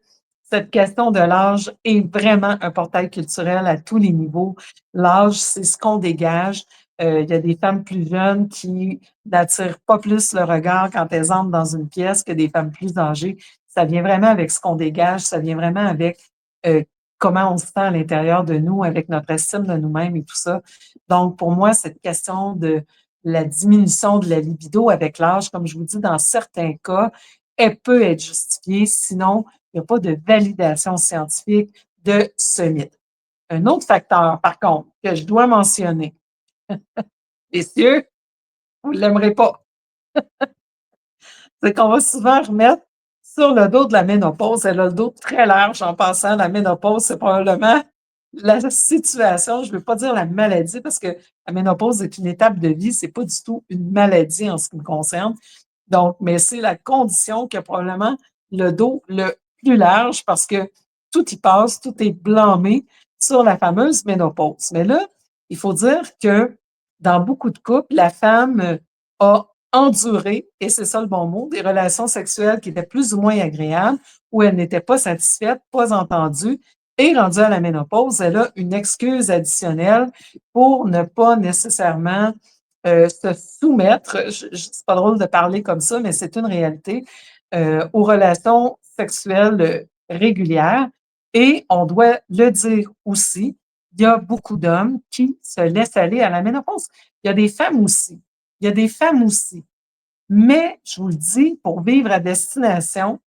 cette question de l'âge est vraiment un portail culturel à tous les niveaux. L'âge, c'est ce qu'on dégage. Il y a des femmes plus jeunes qui n'attirent pas plus le regard quand elles entrent dans une pièce que des femmes plus âgées. Ça vient vraiment avec ce qu'on dégage, ça vient vraiment avec euh, comment on se sent à l'intérieur de nous, avec notre estime de nous-mêmes et tout ça. Donc, pour moi, cette question de la diminution de la libido avec l'âge, comme je vous dis, dans certains cas, elle peut être justifiée. Sinon, il n'y a pas de validation scientifique de ce mythe. Un autre facteur, par contre, que je dois mentionner, messieurs, vous ne l'aimerez pas, c'est qu'on va souvent remettre sur le dos de la ménopause. Elle a le dos très large en passant. La ménopause, c'est probablement la situation, je ne veux pas dire la maladie, parce que la ménopause est une étape de vie, c'est pas du tout une maladie en ce qui me concerne. Donc, mais c'est la condition qui a probablement le dos le plus large parce que tout y passe, tout est blâmé sur la fameuse ménopause. Mais là, il faut dire que dans beaucoup de couples, la femme a enduré, et c'est ça le bon mot, des relations sexuelles qui étaient plus ou moins agréables, où elle n'était pas satisfaite, pas entendue, et rendue à la ménopause, elle a une excuse additionnelle pour ne pas nécessairement se soumettre, c'est pas drôle de parler comme ça, mais c'est une réalité, aux relations sexuelles régulières. Et on doit le dire aussi, il y a beaucoup d'hommes qui se laissent aller à la ménopause. Il y a des femmes aussi. Il y a des femmes aussi. Mais je vous le dis, pour vivre à destination,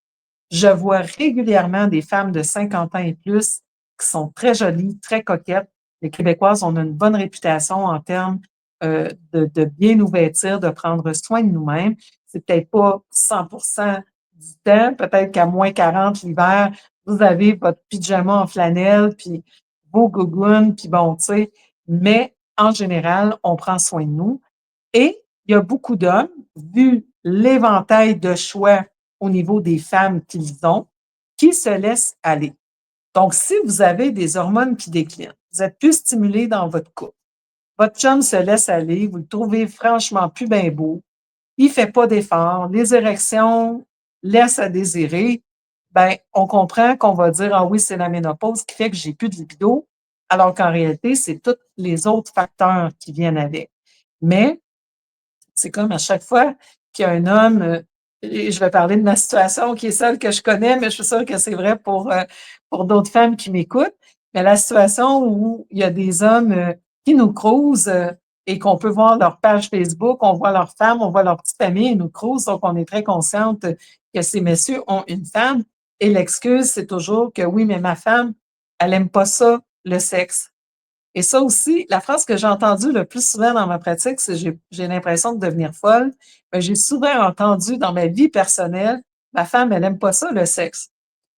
je vois régulièrement des femmes de 50 ans et plus qui sont très jolies, très coquettes. Les Québécoises, on a une bonne réputation en termes de bien nous vêtir, de prendre soin de nous-mêmes. C'est peut-être pas 100% du temps, peut-être qu'à moins 40 l'hiver, vous avez votre pyjama en flanelle, puis vos gougounes, puis bon, tu sais, mais en général, on prend soin de nous. Et il y a beaucoup d'hommes, vu l'éventail de choix au niveau des femmes qu'ils ont, qui se laissent aller. Donc, si vous avez des hormones qui déclinent, vous êtes plus stimulé dans votre couple, votre chum se laisse aller, vous le trouvez franchement plus bien beau, il ne fait pas d'efforts, les érections laissent à désirer, ben, on comprend qu'on va dire, ah oui, c'est la ménopause qui fait que j'ai plus de libido, alors qu'en réalité, c'est tous les autres facteurs qui viennent avec. Mais c'est comme à chaque fois qu'il y a un homme, et je vais parler de ma situation qui est celle que je connais, mais je suis sûre que c'est vrai pour d'autres femmes qui m'écoutent. Mais la situation où il y a des hommes qui nous crousent et qu'on peut voir leur page Facebook, on voit leur femme, on voit leur petite famille, ils nous crousent, donc on est très consciente que ces messieurs ont une femme. Et l'excuse, c'est toujours que oui, mais ma femme, elle aime pas ça, le sexe. Et ça aussi, la phrase que j'ai entendue le plus souvent dans ma pratique, c'est j'ai l'impression de devenir folle. Ben, j'ai souvent entendu dans ma vie personnelle, ma femme, elle aime pas ça, le sexe.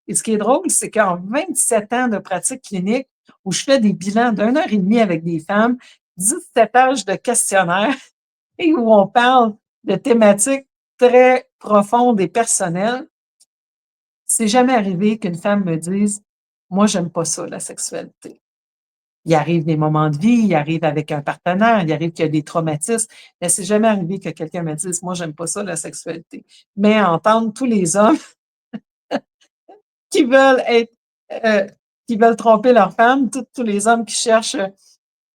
Et ce qui est drôle, c'est qu'en 27 ans de pratique clinique, où je fais des bilans d'une heure et demie avec des femmes, 17 pages de questionnaires et où on parle de thématiques très profondes et personnelles, c'est jamais arrivé qu'une femme me dise, moi, j'aime pas ça, la sexualité. Il arrive des moments de vie, il arrive avec un partenaire, il arrive qu'il y a des traumatismes, mais c'est jamais arrivé que quelqu'un me dise: «Moi, j'aime pas ça, la sexualité». Mais entendre tous les hommes qui veulent être, heu, qui veulent tromper leur femme, tous les hommes qui cherchent,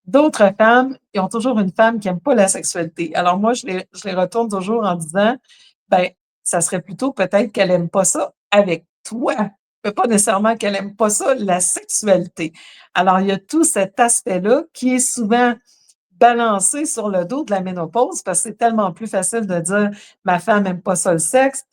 d'autres femmes, ils ont toujours une femme qui aime pas la sexualité. Alors moi, je les retourne toujours en disant: «Ben, ça serait plutôt peut-être qu'elle aime pas ça avec toi, mais pas nécessairement qu'elle aime pas ça, la sexualité». Alors il y a tout cet aspect-là qui est souvent balancé sur le dos de la ménopause parce que c'est tellement plus facile de dire: «Ma femme aime pas ça le sexe,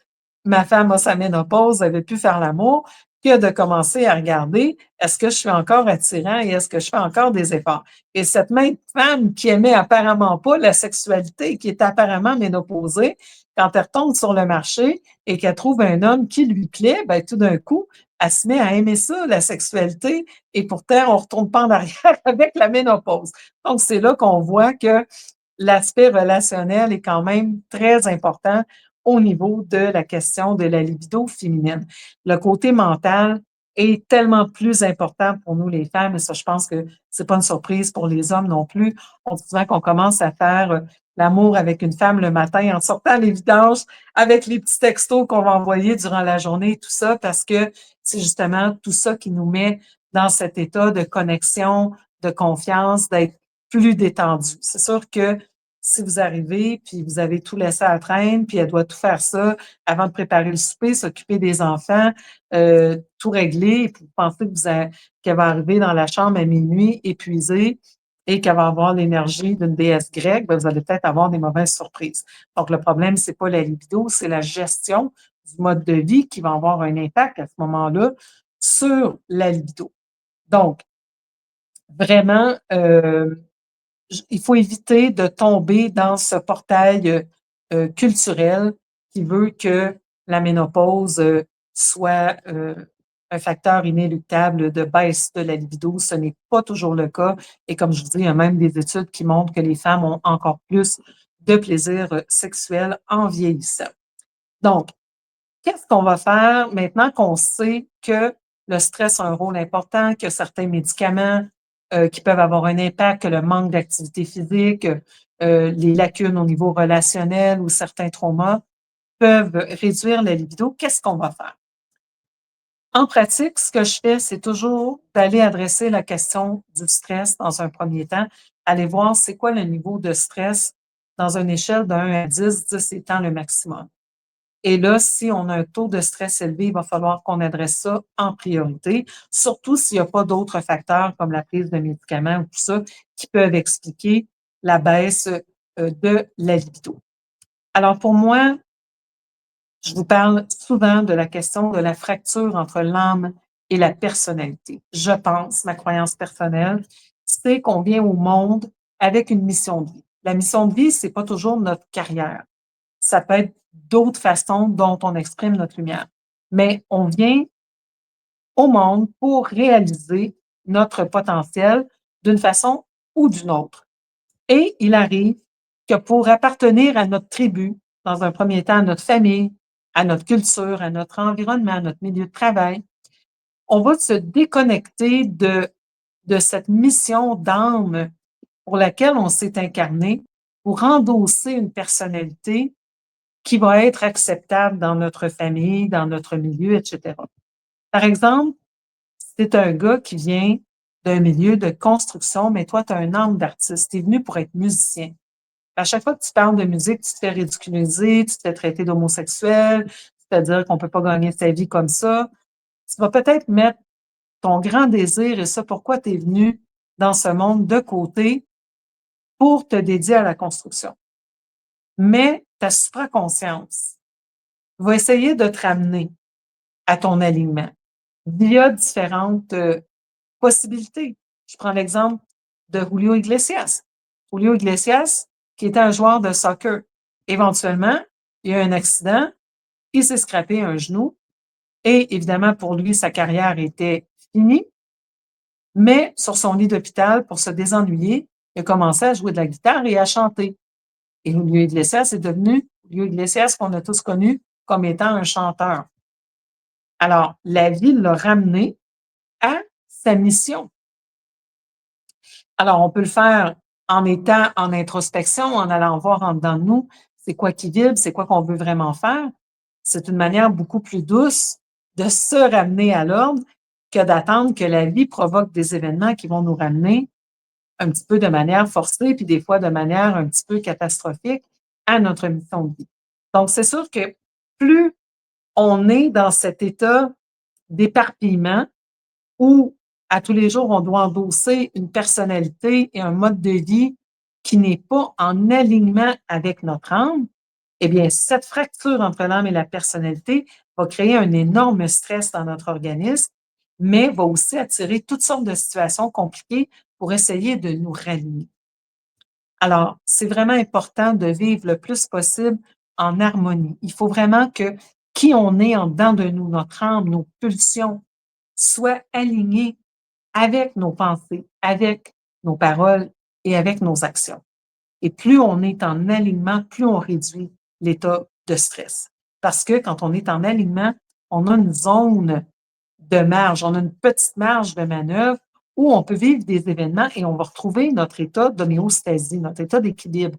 ma femme a sa ménopause, elle veut plus faire l'amour», que de commencer à regarder: «Est-ce que je suis encore attirant et est-ce que je fais encore des efforts?» Et cette même femme qui aimait apparemment pas la sexualité, qui est apparemment ménopausée, quand elle retombe sur le marché et qu'elle trouve un homme qui lui plaît, ben, tout d'un coup, elle se met à aimer ça, la sexualité, et pourtant, on retourne pas en arrière avec la ménopause. Donc, c'est là qu'on voit que l'aspect relationnel est quand même très important au niveau de la question de la libido féminine. Le côté mental est tellement plus important pour nous les femmes, et ça, je pense que c'est pas une surprise pour les hommes non plus. On dit souvent qu'on commence à faire l'amour avec une femme le matin en sortant les vidanges avec les petits textos qu'on va envoyer durant la journée, tout ça, parce que c'est justement tout ça qui nous met dans cet état de connexion, de confiance, d'être plus détendu. C'est sûr que si vous arrivez, puis vous avez tout laissé à la traîne, puis elle doit tout faire ça avant de préparer le souper, s'occuper des enfants, tout régler, et puis vous pensez que qu'elle va arriver dans la chambre à minuit épuisée et qu'elle va avoir l'énergie d'une déesse grecque, ben vous allez peut-être avoir des mauvaises surprises. Donc, le problème, c'est pas la libido, c'est la gestion du mode de vie qui va avoir un impact à ce moment-là sur la libido. Donc, vraiment, il faut éviter de tomber dans ce portail culturel qui veut que la ménopause soit un facteur inéluctable de baisse de la libido. Ce n'est pas toujours le cas. Et comme je vous dis, il y a même des études qui montrent que les femmes ont encore plus de plaisir sexuel en vieillissant. Donc, qu'est-ce qu'on va faire maintenant qu'on sait que le stress a un rôle important, que certains médicaments qui peuvent avoir un impact, que le manque d'activité physique, les lacunes au niveau relationnel ou certains traumas peuvent réduire la libido, qu'est-ce qu'on va faire? En pratique, ce que je fais, c'est toujours d'aller adresser la question du stress dans un premier temps, aller voir c'est quoi le niveau de stress dans une échelle de 1 à 10, 10 étant le maximum. Et là, si on a un taux de stress élevé, il va falloir qu'on adresse ça en priorité, surtout s'il n'y a pas d'autres facteurs comme la prise de médicaments ou tout ça qui peuvent expliquer la baisse de la libido. Alors pour moi, je vous parle souvent de la question de la fracture entre l'âme et la personnalité. Je pense, ma croyance personnelle, c'est qu'on vient au monde avec une mission de vie. La mission de vie, c'est pas toujours notre carrière. Ça peut être d'autres façons dont on exprime notre lumière. Mais on vient au monde pour réaliser notre potentiel d'une façon ou d'une autre. Et il arrive que pour appartenir à notre tribu, dans un premier temps à notre famille, à notre culture, à notre environnement, à notre milieu de travail, on va se déconnecter de cette mission d'âme pour laquelle on s'est incarné pour endosser une personnalité qui va être acceptable dans notre famille, dans notre milieu, etc. Par exemple, si tu es un gars qui vient d'un milieu de construction, mais toi, tu as un âme d'artiste, tu es venu pour être musicien. À chaque fois que tu parles de musique, tu te fais ridiculiser, tu te fais traiter d'homosexuel, tu te fais dire qu'on ne peut pas gagner sa vie comme ça. Tu vas peut-être mettre ton grand désir et ça, pourquoi tu es venu dans ce monde de côté pour te dédier à la construction. Mais ta supraconscience va essayer de te ramener à ton alignement via différentes possibilités. Je prends l'exemple de Julio Iglesias. Julio Iglesias, qui était un joueur de soccer. Éventuellement, il y a eu un accident, il s'est scrapé un genou et évidemment, pour lui, sa carrière était finie. Mais sur son lit d'hôpital, pour se désennuyer, il a commencé à jouer de la guitare et à chanter. Et Julio Iglesias est devenu Julio Iglesias qu'on a tous connu comme étant un chanteur. Alors, la vie l'a ramené à sa mission. Alors, on peut le faire en étant en introspection, en allant voir en dedans de nous, c'est quoi qui vibre, c'est quoi qu'on veut vraiment faire. C'est une manière beaucoup plus douce de se ramener à l'ordre que d'attendre que la vie provoque des événements qui vont nous ramener un petit peu de manière forcée, puis des fois de manière un petit peu catastrophique à notre mission de vie. Donc, c'est sûr que plus on est dans cet état d'éparpillement, où à tous les jours, on doit endosser une personnalité et un mode de vie qui n'est pas en alignement avec notre âme, eh bien, cette fracture entre l'âme et la personnalité va créer un énorme stress dans notre organisme, mais va aussi attirer toutes sortes de situations compliquées pour essayer de nous raligner. Alors, c'est vraiment important de vivre le plus possible en harmonie. Il faut vraiment que qui on est en dedans de nous, notre âme, nos pulsions, soient alignés avec nos pensées, avec nos paroles et avec nos actions. Et plus on est en alignement, plus on réduit l'état de stress. Parce que quand on est en alignement, on a une zone de marge, on a une petite marge de manœuvre où on peut vivre des événements et on va retrouver notre état d'homéostasie, notre état d'équilibre.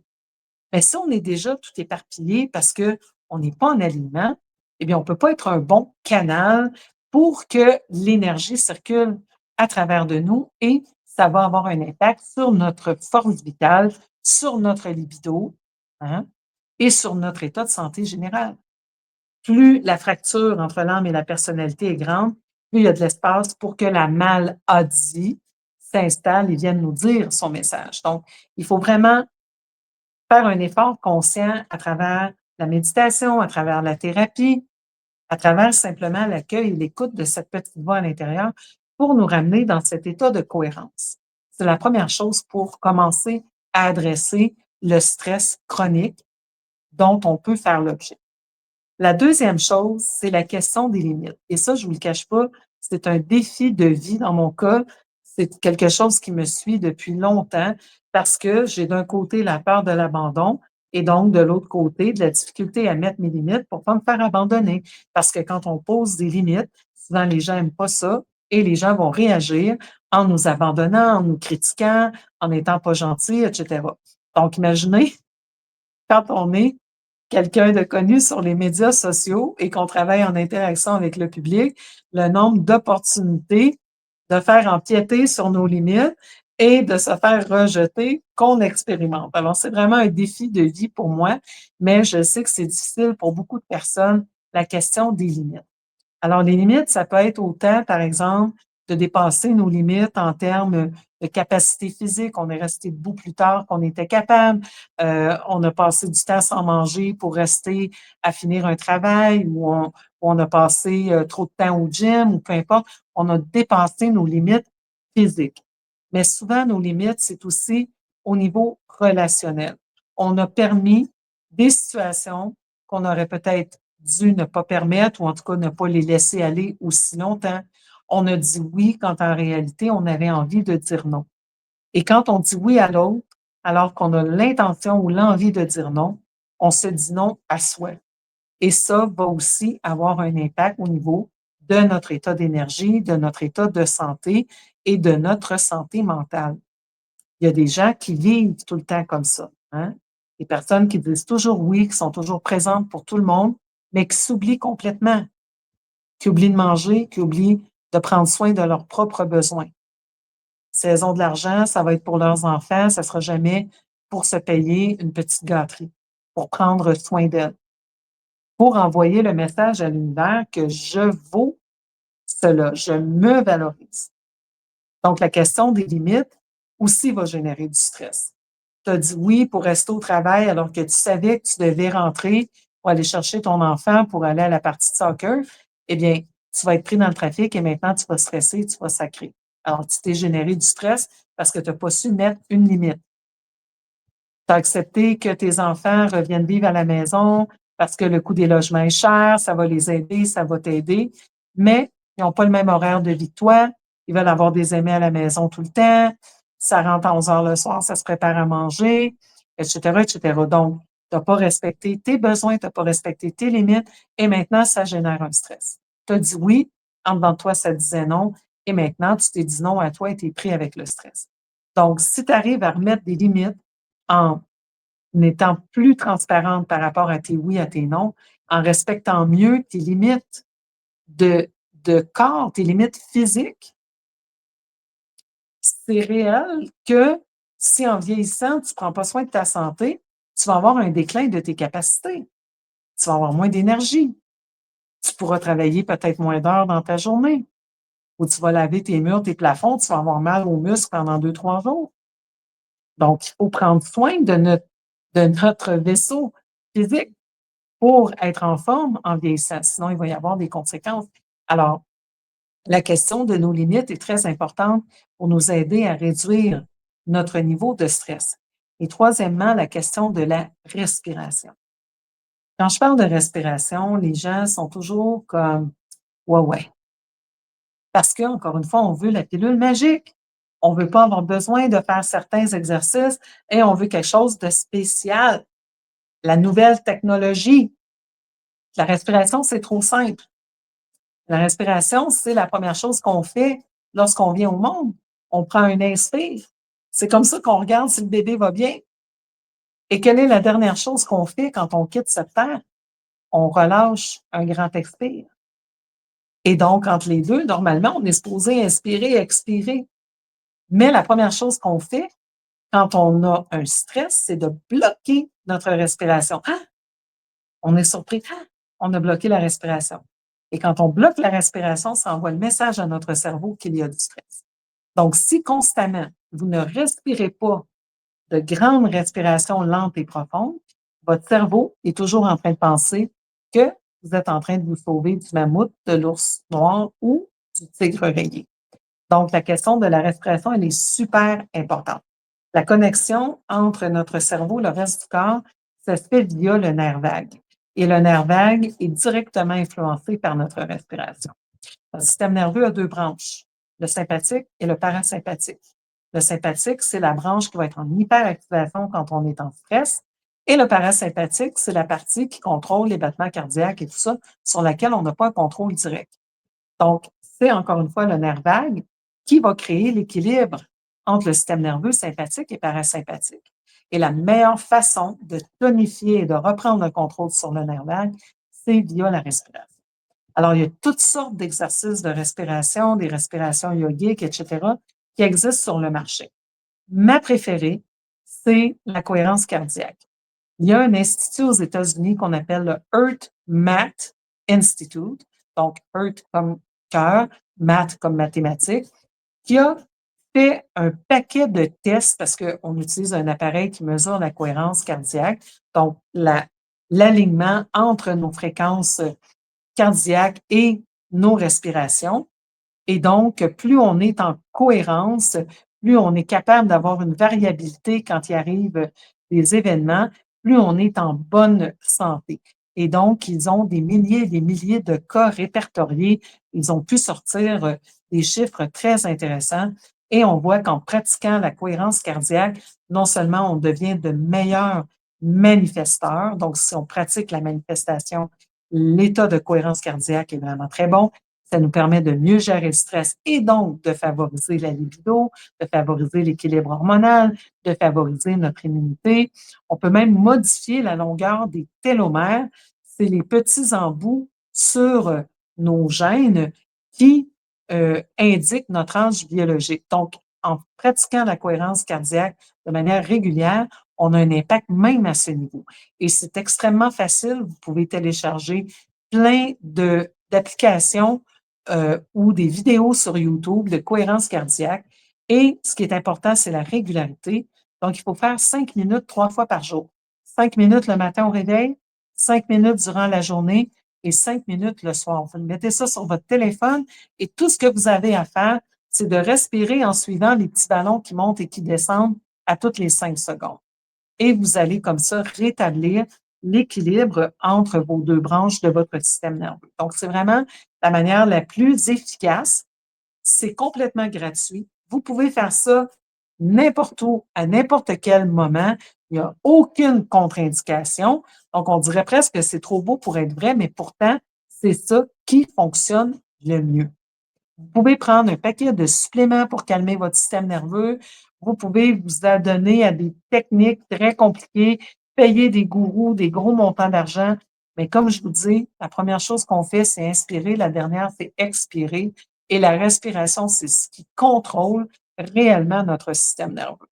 Mais si on est déjà tout éparpillé parce qu'on n'est pas en alignement, eh bien, on ne peut pas être un bon canal pour que l'énergie circule à travers de nous et ça va avoir un impact sur notre force vitale, sur notre libido, hein, et sur notre état de santé général. Plus la fracture entre l'âme et la personnalité est grande, plus il y a de l'espace pour que la maladie s'installe et vienne nous dire son message. Donc, il faut vraiment faire un effort conscient à travers la méditation, à travers la thérapie, à travers simplement l'accueil et l'écoute de cette petite voix à l'intérieur pour nous ramener dans cet état de cohérence. C'est la première chose pour commencer à adresser le stress chronique dont on peut faire l'objet. La deuxième chose, c'est la question des limites. Et ça, je vous le cache pas, c'est un défi de vie dans mon cas. C'est quelque chose qui me suit depuis longtemps parce que j'ai d'un côté la peur de l'abandon et donc de l'autre côté de la difficulté à mettre mes limites pour pas me faire abandonner. Parce que quand on pose des limites, souvent les gens n'aiment pas ça et les gens vont réagir en nous abandonnant, en nous critiquant, en n'étant pas gentils, etc. Donc, imaginez quand on est quelqu'un de connu sur les médias sociaux et qu'on travaille en interaction avec le public, le nombre d'opportunités de faire empiéter sur nos limites et de se faire rejeter qu'on expérimente. Alors, c'est vraiment un défi de vie pour moi, mais je sais que c'est difficile pour beaucoup de personnes, la question des limites. Alors, les limites, ça peut être autant, par exemple, de dépasser nos limites en termes de capacité physique. On est resté debout plus tard qu'on était capable. On a passé du temps sans manger pour rester à finir un travail ou on a passé trop de temps au gym ou peu importe. On a dépassé nos limites physiques. Mais souvent, nos limites, c'est aussi au niveau relationnel. On a permis des situations qu'on aurait peut-être dû ne pas permettre ou en tout cas ne pas les laisser aller aussi longtemps. On a dit oui quand en réalité, on avait envie de dire non. Et quand on dit oui à l'autre, alors qu'on a l'intention ou l'envie de dire non, on se dit non à soi. Et ça va aussi avoir un impact au niveau de notre état d'énergie, de notre état de santé et de notre santé mentale. Il y a des gens qui vivent tout le temps comme ça, hein? Des personnes qui disent toujours oui, qui sont toujours présentes pour tout le monde, mais qui s'oublient complètement, qui oublient de manger, qui oublient de prendre soin de leurs propres besoins. Si elles ont de l'argent, ça va être pour leurs enfants, ça sera jamais pour se payer une petite gâterie, pour prendre soin d'elles, pour envoyer le message à l'univers que je vaux cela, je me valorise. Donc, la question des limites aussi va générer du stress. Tu as dit oui pour rester au travail alors que tu savais que tu devais rentrer pour aller chercher ton enfant pour aller à la partie de soccer. Eh bien, tu vas être pris dans le trafic et maintenant tu vas stresser, tu vas sacrer. Alors, tu t'es généré du stress parce que tu n'as pas su mettre une limite. Tu as accepté que tes enfants reviennent vivre à la maison parce que le coût des logements est cher, ça va les aider, ça va t'aider, mais ils n'ont pas le même horaire de vie que toi. Ils veulent avoir des amis à la maison tout le temps. Ça rentre à 11 heures le soir, ça se prépare à manger, etc., etc. Donc, tu n'as pas respecté tes besoins, tu n'as pas respecté tes limites et maintenant, ça génère un stress. Tu as dit oui, en dedans de toi, ça disait non et maintenant, tu t'es dit non à toi et tu es pris avec le stress. Donc, si tu arrives à remettre des limites en étant plus transparente par rapport à tes oui, à tes non, en respectant mieux tes limites de corps, tes limites physiques, c'est réel que si en vieillissant, tu ne prends pas soin de ta santé, tu vas avoir un déclin de tes capacités. Tu vas avoir moins d'énergie. Tu pourras travailler peut-être moins d'heures dans ta journée. Ou tu vas laver tes murs, tes plafonds, tu vas avoir mal aux muscles pendant 2, 3 jours. Donc, il faut prendre soin de notre vaisseau physique pour être en forme en vieillissant. Sinon, il va y avoir des conséquences. Alors, la question de nos limites est très importante pour nous aider à réduire notre niveau de stress. Et troisièmement, la question de la respiration. Quand je parle de respiration, les gens sont toujours comme ouais, ouais. Parce que, encore une fois, on veut la pilule magique. On ne veut pas avoir besoin de faire certains exercices et on veut quelque chose de spécial. La nouvelle technologie. La respiration, c'est trop simple. La respiration, c'est la première chose qu'on fait lorsqu'on vient au monde. On prend un inspire. C'est comme ça qu'on regarde si le bébé va bien. Et quelle est la dernière chose qu'on fait quand on quitte cette terre? On relâche un grand expire. Et donc, entre les deux, normalement, on est supposé inspirer, expirer. Mais la première chose qu'on fait quand on a un stress, c'est de bloquer notre respiration. Ah! On est surpris. Ah! On a bloqué la respiration. Et quand on bloque la respiration, ça envoie le message à notre cerveau qu'il y a du stress. Donc, si constamment, vous ne respirez pas de grandes respirations lentes et profondes, votre cerveau est toujours en train de penser que vous êtes en train de vous sauver du mammouth, de l'ours noir ou du tigre rayé. Donc, la question de la respiration, elle est super importante. La connexion entre notre cerveau et le reste du corps, ça se fait via le nerf vague. Et le nerf vague est directement influencé par notre respiration. Le système nerveux a deux branches, le sympathique et le parasympathique. Le sympathique, c'est la branche qui va être en hyperactivation quand on est en stress. Et le parasympathique, c'est la partie qui contrôle les battements cardiaques et tout ça, sur laquelle on n'a pas un contrôle direct. Donc, c'est encore une fois le nerf vague qui va créer l'équilibre entre le système nerveux sympathique et parasympathique. Et la meilleure façon de tonifier et de reprendre le contrôle sur le nerf vague, c'est via la respiration. Alors, il y a toutes sortes d'exercices de respiration, des respirations yogiques, etc., qui existent sur le marché. Ma préférée, c'est la cohérence cardiaque. Il y a un institut aux États-Unis qu'on appelle le Heart Math Institute, donc Heart comme cœur, math comme mathématiques, qui a fait un paquet de tests parce qu'on utilise un appareil qui mesure la cohérence cardiaque, donc l'alignement entre nos fréquences cardiaques et nos respirations. Et donc, plus on est en cohérence, plus on est capable d'avoir une variabilité quand il arrive des événements, plus on est en bonne santé. Et donc, ils ont des milliers et des milliers de cas répertoriés. Ils ont pu sortir des chiffres très intéressants. Et on voit qu'en pratiquant la cohérence cardiaque, non seulement on devient de meilleurs manifesteurs, donc si on pratique la manifestation, l'état de cohérence cardiaque est vraiment très bon. Ça nous permet de mieux gérer le stress et donc de favoriser la libido, de favoriser l'équilibre hormonal, de favoriser notre immunité. On peut même modifier la longueur des télomères. C'est les petits embouts sur nos gènes qui indiquent notre âge biologique. Donc, en pratiquant la cohérence cardiaque de manière régulière, on a un impact même à ce niveau. Et c'est extrêmement facile. Vous pouvez télécharger plein d'applications ou des vidéos sur YouTube de cohérence cardiaque. Et ce qui est important, c'est la régularité. Donc, il faut faire 5 minutes 3 fois par jour. 5 minutes le matin au réveil, 5 minutes durant la journée et 5 minutes le soir. Vous mettez ça sur votre téléphone et tout ce que vous avez à faire, c'est de respirer en suivant les petits ballons qui montent et qui descendent à toutes les 5 secondes. Et vous allez comme ça rétablir l'équilibre entre vos deux branches de votre système nerveux. Donc, c'est vraiment la manière la plus efficace. C'est complètement gratuit. Vous pouvez faire ça n'importe où, à n'importe quel moment. Il n'y a aucune contre-indication. Donc, on dirait presque que c'est trop beau pour être vrai, mais pourtant, c'est ça qui fonctionne le mieux. Vous pouvez prendre un paquet de suppléments pour calmer votre système nerveux. Vous pouvez vous adonner à des techniques très compliquées, payer des gourous, des gros montants d'argent. Mais comme je vous dis, la première chose qu'on fait, c'est inspirer. La dernière, c'est expirer. Et la respiration, c'est ce qui contrôle réellement notre système nerveux.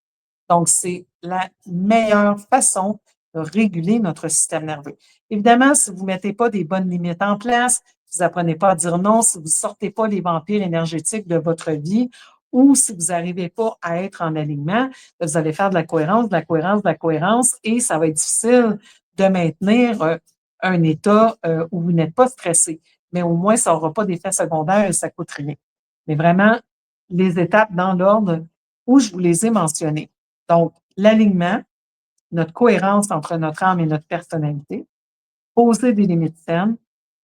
Donc, c'est la meilleure façon de réguler notre système nerveux. Évidemment, si vous ne mettez pas des bonnes limites en place, si vous apprenez pas à dire non, si vous ne sortez pas les vampires énergétiques de votre vie, ou si vous n'arrivez pas à être en alignement, vous allez faire de la cohérence, de la cohérence, de la cohérence, et ça va être difficile de maintenir un état où vous n'êtes pas stressé. Mais au moins, ça n'aura pas d'effet secondaire et ça ne coûte rien. Mais vraiment, les étapes dans l'ordre où je vous les ai mentionnées. Donc, l'alignement, notre cohérence entre notre âme et notre personnalité, poser des limites saines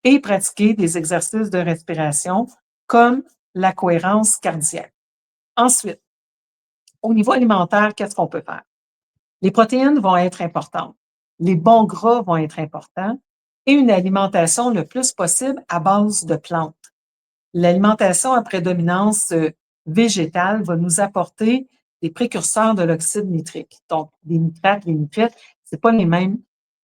et pratiquer des exercices de respiration comme la cohérence cardiaque. Ensuite, au niveau alimentaire, qu'est-ce qu'on peut faire? Les protéines vont être importantes. Les bons gras vont être importants et une alimentation le plus possible à base de plantes. L'alimentation à prédominance végétale va nous apporter des précurseurs de l'oxyde nitrique. Donc, les nitrates, c'est pas les mêmes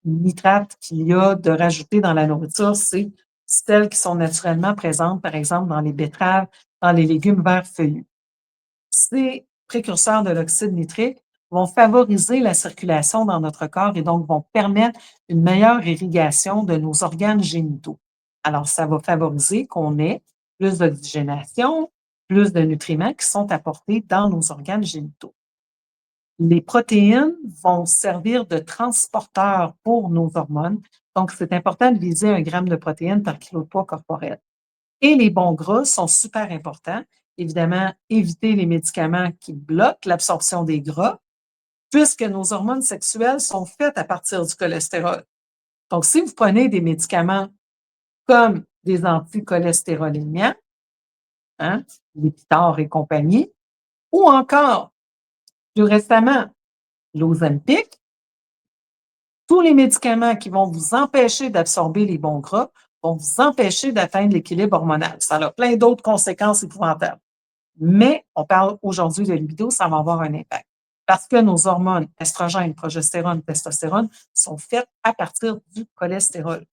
nitrates qu'il y a de rajouter dans la nourriture, c'est celles qui sont naturellement présentes, par exemple, dans les betteraves, dans les légumes verts feuillus. Ces précurseurs de l'oxyde nitrique vont favoriser la circulation dans notre corps et donc vont permettre une meilleure irrigation de nos organes génitaux. Alors, ça va favoriser qu'on ait plus d'oxygénation, plus de nutriments qui sont apportés dans nos organes génitaux. Les protéines vont servir de transporteurs pour nos hormones. Donc, c'est important de viser 1 gramme de protéines par kilo de poids corporel. Et les bons gras sont super importants. évidemment éviter les médicaments qui bloquent l'absorption des gras, puisque nos hormones sexuelles sont faites à partir du cholestérol. Donc, si vous prenez des médicaments comme des anticholestérolémiants, hein, Lipitor et compagnie, ou encore, plus récemment, l'Ozempic, tous les médicaments qui vont vous empêcher d'absorber les bons gras vont vous empêcher d'atteindre l'équilibre hormonal. Ça a plein d'autres conséquences épouvantables. Mais on parle aujourd'hui de libido, ça va avoir un impact. Parce que nos hormones, estrogène, progestérone, testostérone, sont faites à partir du cholestérol.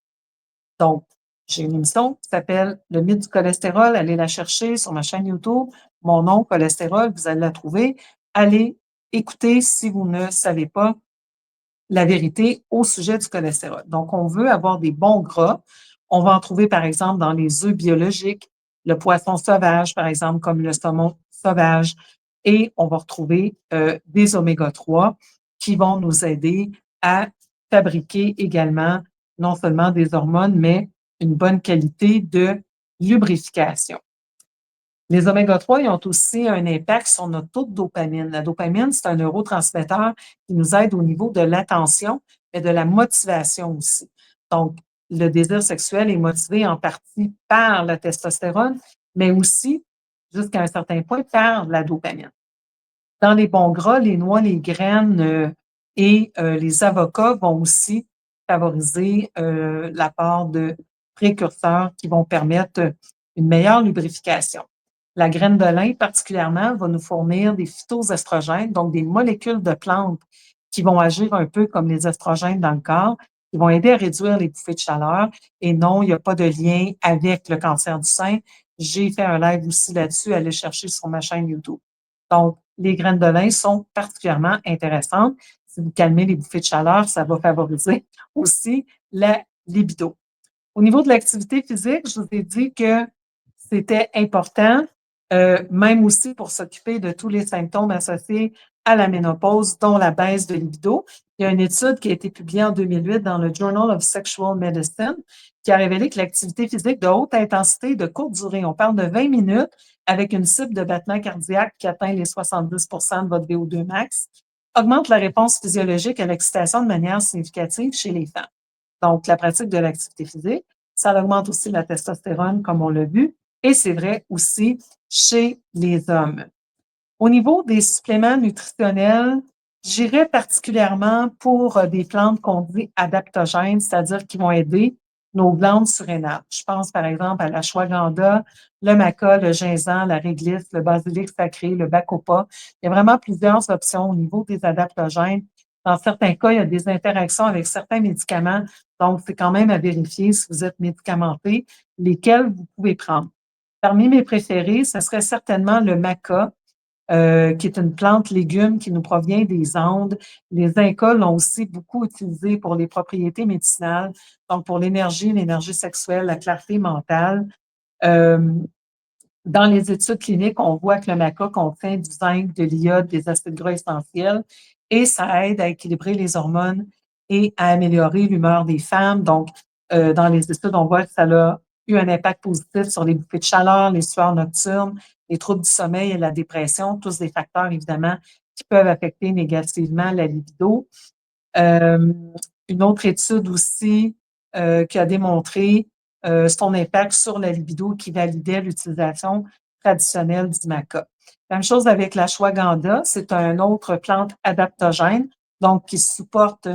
Donc, j'ai une émission qui s'appelle Le mythe du cholestérol. Allez la chercher sur ma chaîne YouTube. Mon nom, cholestérol, vous allez la trouver. Allez écouter si vous ne savez pas la vérité au sujet du cholestérol. Donc, on veut avoir des bons gras. On va en trouver, par exemple, dans les œufs biologiques, le poisson sauvage, par exemple, comme le saumon sauvage. Et on va retrouver des oméga-3 qui vont nous aider à fabriquer également non seulement des hormones, mais une bonne qualité de lubrification. Les oméga-3, ils ont aussi un impact sur notre taux de dopamine. La dopamine, c'est un neurotransmetteur qui nous aide au niveau de l'attention, mais de la motivation aussi. Donc, le désir sexuel est motivé en partie par la testostérone, mais aussi, jusqu'à un certain point, par la dopamine. Dans les bons gras, les noix, les graines et les avocats vont aussi favoriser l'apport de précurseurs qui vont permettre une meilleure lubrification. La graine de lin, particulièrement, va nous fournir des phytoestrogènes, donc des molécules de plantes qui vont agir un peu comme les estrogènes dans le corps, qui vont aider à réduire les bouffées de chaleur. Et non, il n'y a pas de lien avec le cancer du sein. J'ai fait un live aussi là-dessus, allez chercher sur ma chaîne YouTube. Donc, les graines de lin sont particulièrement intéressantes. Si vous calmez les bouffées de chaleur, ça va favoriser aussi la libido. Au niveau de l'activité physique, je vous ai dit que c'était important, même aussi pour s'occuper de tous les symptômes associés à la ménopause, dont la baisse de libido. Il y a une étude qui a été publiée en 2008 dans le Journal of Sexual Medicine qui a révélé que l'activité physique de haute intensité de courte durée, on parle de 20 minutes avec une cible de battement cardiaque qui atteint les 70 de votre VO2 max, augmente la réponse physiologique à l'excitation de manière significative chez les femmes. Donc, la pratique de l'activité physique, ça augmente aussi la testostérone, comme on l'a vu, et c'est vrai aussi chez les hommes. Au niveau des suppléments nutritionnels, j'irais particulièrement pour des plantes qu'on dit adaptogènes, c'est-à-dire qui vont aider nos glandes surrénales. Je pense par exemple à l'ashwagandha, le maca, le ginseng, la réglisse, le basilic sacré, le bacopa. Il y a vraiment plusieurs options au niveau des adaptogènes. Dans certains cas, il y a des interactions avec certains médicaments, donc c'est quand même à vérifier si vous êtes médicamenté, lesquels vous pouvez prendre. Parmi mes préférés, ce serait certainement le maca, qui est une plante légume qui nous provient des Andes. Les Incas l'ont aussi beaucoup utilisé pour les propriétés médicinales, donc pour l'énergie sexuelle, la clarté mentale. Euh, Dans les études cliniques, on voit que le maca contient du zinc, de l'iode, des acides gras essentiels et ça aide à équilibrer les hormones et à améliorer l'humeur des femmes. Donc, dans les études, on voit que ça a eu un impact positif sur les bouffées de chaleur, les sueurs nocturnes, les troubles du sommeil et la dépression, tous des facteurs évidemment qui peuvent affecter négativement la libido. Euh, une autre étude aussi qui a démontré son impact sur la libido qui validait l'utilisation traditionnelle du maca. Même chose avec l'ashwagandha, c'est une autre plante adaptogène, donc qui supporte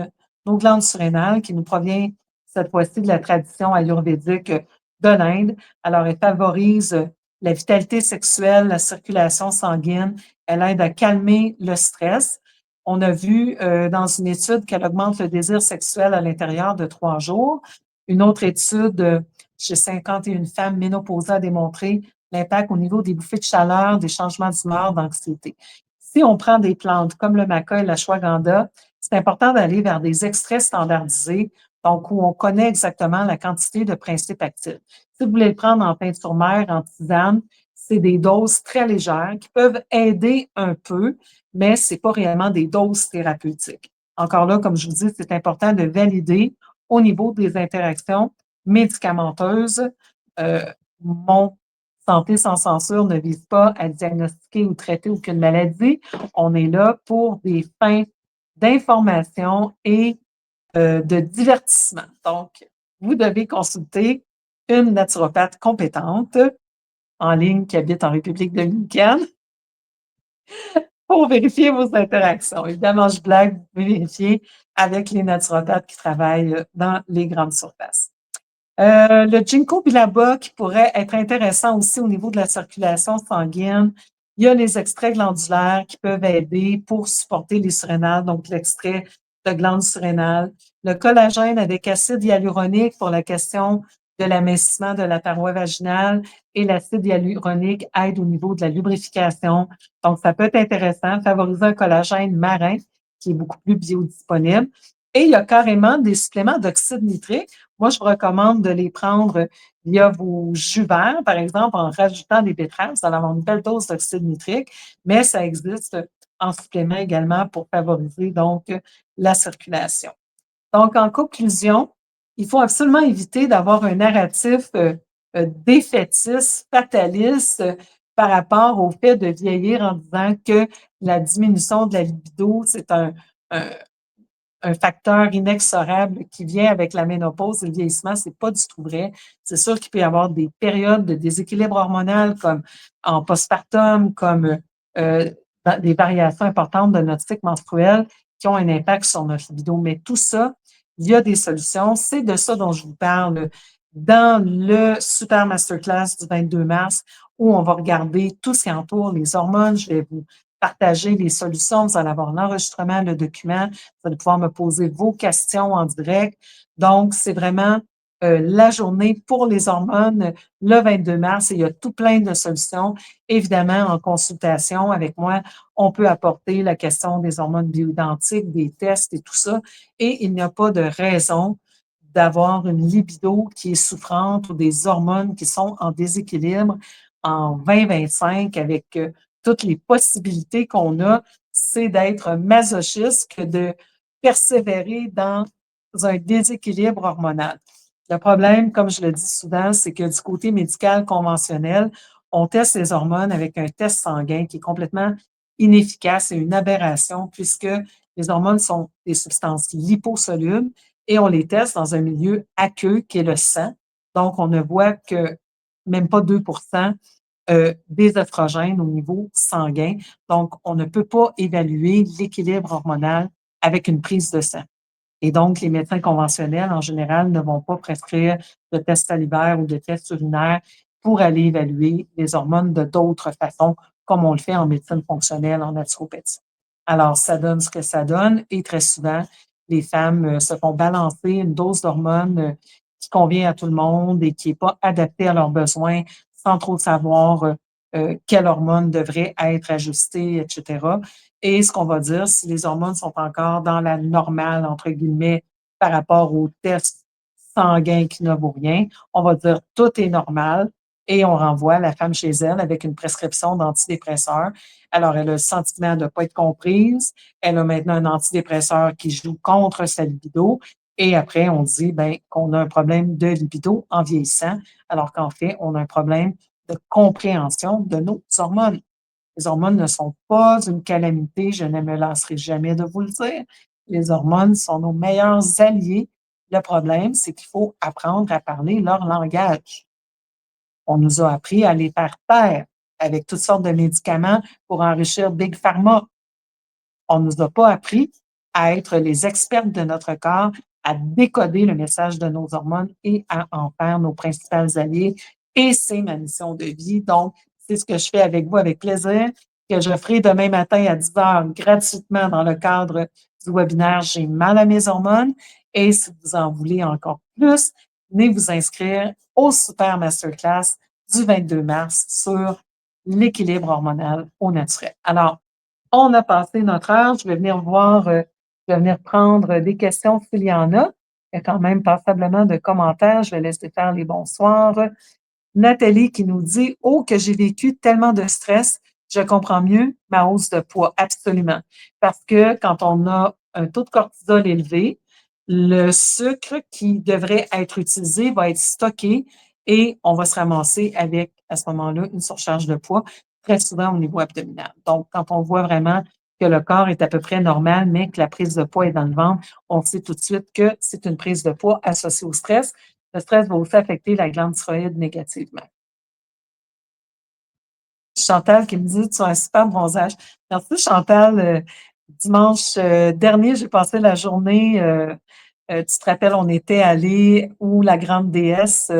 nos glandes surrénales, qui nous provient cette fois-ci de la tradition ayurvédique de l'Inde. Alors, elle favorise la vitalité sexuelle, la circulation sanguine, elle aide à calmer le stress. On a vu dans une étude qu'elle augmente le désir sexuel à l'intérieur de 3 jours. Une autre étude chez 51 femmes ménopausées a démontré l'impact au niveau des bouffées de chaleur, des changements d'humeur, d'anxiété. Si on prend des plantes comme le maca et l'ashwagandha, c'est important d'aller vers des extraits standardisés, donc où on connaît exactement la quantité de principes actifs. Si vous voulez le prendre en peinture mère, en tisane, c'est des doses très légères qui peuvent aider un peu, mais ce n'est pas réellement des doses thérapeutiques. Encore là, comme je vous dis, c'est important de valider au niveau des interactions médicamenteuses mon Santé sans censure ne vise pas à diagnostiquer ou traiter aucune maladie. On est là pour des fins d'information et de divertissement. Donc, vous devez consulter une naturopathe compétente en ligne qui habite en République dominicaine pour vérifier vos interactions. Évidemment, je blague, vous pouvez vérifier avec les naturopathes qui travaillent dans les grandes surfaces. Le ginkgo biloba qui pourrait être intéressant aussi au niveau de la circulation sanguine. Il y a les extraits glandulaires qui peuvent aider pour supporter les surrénales, donc l'extrait de glandes surrénales. Le collagène avec acide hyaluronique pour la question de l'amincissement de la paroi vaginale et l'acide hyaluronique aide au niveau de la lubrification. Donc, ça peut être intéressant, favoriser un collagène marin qui est beaucoup plus biodisponible. Et il y a carrément des suppléments d'oxyde nitrique. Moi, je vous recommande de les prendre via vos jus verts, par exemple, en rajoutant des betteraves. Vous allez avoir une belle dose d'oxyde nitrique, mais ça existe en supplément également pour favoriser donc la circulation. Donc, en conclusion, il faut absolument éviter d'avoir un narratif défaitiste, fataliste par rapport au fait de vieillir en disant que la diminution de la libido, c'est un facteur inexorable qui vient avec la ménopause et le vieillissement, c'est pas du tout vrai. C'est sûr qu'il peut y avoir des périodes de déséquilibre hormonal comme en postpartum, comme euh, des variations importantes de notre cycle menstruel qui ont un impact sur notre libido. Mais tout ça, il y a des solutions. C'est de ça dont je vous parle dans le Super Masterclass du 22 mars où on va regarder tout ce qui entoure les hormones. Je vais vous partager les solutions. Vous allez avoir l'enregistrement, le document. Vous allez pouvoir me poser vos questions en direct. Donc, c'est vraiment la journée pour les hormones le 22 mars et il y a tout plein de solutions. Évidemment, en consultation avec moi, on peut apporter la question des hormones bioidentiques, des tests et tout ça. Et il n'y a pas de raison d'avoir une libido qui est souffrante ou des hormones qui sont en déséquilibre en 2025 avec toutes les possibilités qu'on a, c'est d'être masochiste que de persévérer dans un déséquilibre hormonal. Le problème, comme je le dis souvent, c'est que du côté médical conventionnel, on teste les hormones avec un test sanguin qui est complètement inefficace et une aberration puisque les hormones sont des substances liposolubles et on les teste dans un milieu aqueux qui est le sang. Donc, on ne voit que même pas 2 des oestrogènes au niveau sanguin. Donc, on ne peut pas évaluer l'équilibre hormonal avec une prise de sang. Et donc, les médecins conventionnels, en général, ne vont pas prescrire de tests salivaires ou de tests urinaires pour aller évaluer les hormones de d'autres façons, comme on le fait en médecine fonctionnelle, en naturopathie. Alors, ça donne ce que ça donne et très souvent, les femmes se font balancer une dose d'hormones qui convient à tout le monde et qui n'est pas adaptée à leurs besoins sans trop savoir quelle hormone devrait être ajustée, etc. Et ce qu'on va dire, si les hormones sont encore dans la normale, entre guillemets, par rapport au test sanguin qui ne vaut rien, on va dire tout est normal et on renvoie la femme chez elle avec une prescription d'antidépresseurs. Alors, elle a le sentiment de ne pas être comprise. Elle a maintenant un antidépresseur qui joue contre sa libido. Et après, on dit ben, qu'on a un problème de libido en vieillissant, alors qu'en fait, on a un problème de compréhension de nos hormones. Les hormones ne sont pas une calamité, je ne me lasserai jamais de vous le dire. Les hormones sont nos meilleurs alliés. Le problème, c'est qu'il faut apprendre à parler leur langage. On nous a appris à les faire taire avec toutes sortes de médicaments pour enrichir Big Pharma. On ne nous a pas appris à être les experts de notre corps, à décoder le message de nos hormones et à en faire nos principales alliés. Et c'est ma mission de vie. Donc, c'est ce que je fais avec vous avec plaisir, que je ferai demain matin à 10 heures gratuitement dans le cadre du webinaire J'ai mal à mes hormones. Et si vous en voulez encore plus, venez vous inscrire au Super Masterclass du 22 mars sur l'équilibre hormonal au naturel. Alors, on a passé notre heure. Je vais venir voir, je vais venir prendre des questions s'il y en a. Il y a quand même passablement de commentaires. Je vais laisser faire les bonsoirs. Nathalie qui nous dit: Oh, que j'ai vécu tellement de stress, je comprends mieux ma hausse de poids. Absolument. Parce que quand on a un taux de cortisol élevé, le sucre qui devrait être utilisé va être stocké et on va se ramasser avec, à ce moment-là, une surcharge de poids, très souvent au niveau abdominal. Donc, quand on voit vraiment que le corps est à peu près normal, mais que la prise de poids est dans le ventre, on sait tout de suite que c'est une prise de poids associée au stress. Le stress va aussi affecter la glande thyroïde négativement. Chantal qui me dit: «Tu as un super bronzage». Merci Chantal, dimanche, dernier, j'ai passé la journée, tu te rappelles, on était allés où la grande déesse,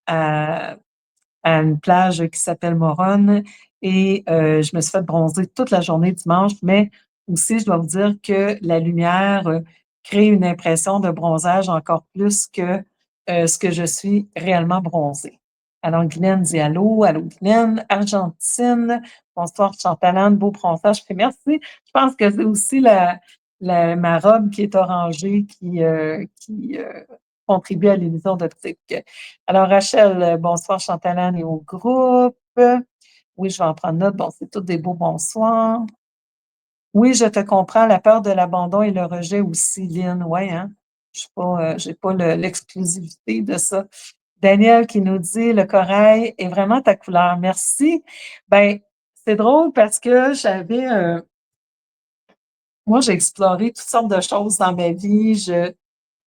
à une plage qui s'appelle Moronne et je me suis fait bronzer toute la journée dimanche, mais aussi je dois vous dire que la lumière, crée une impression de bronzage encore plus que, ce que je suis réellement bronzée. Alors Guylaine dit: «Allô, allô Guylaine, Argentine, bonsoir Chantal-Anne, beau bronzage». Je merci. Je pense que c'est aussi la ma robe qui est orangée qui contribue à l'illusion d'optique. Alors Rachel, bonsoir Chantal-Anne et au groupe. Oui, je vais en prendre note. Bon, c'est tous des beaux bonsoirs. Oui, je te comprends, la peur de l'abandon et le rejet aussi, Lynn. Ouais, hein? Je suis pas, j'ai pas l'exclusivité de ça. Daniel qui nous dit: «Le corail est vraiment ta couleur». Merci. Ben, c'est drôle parce que moi, j'ai exploré toutes sortes de choses dans ma vie. Je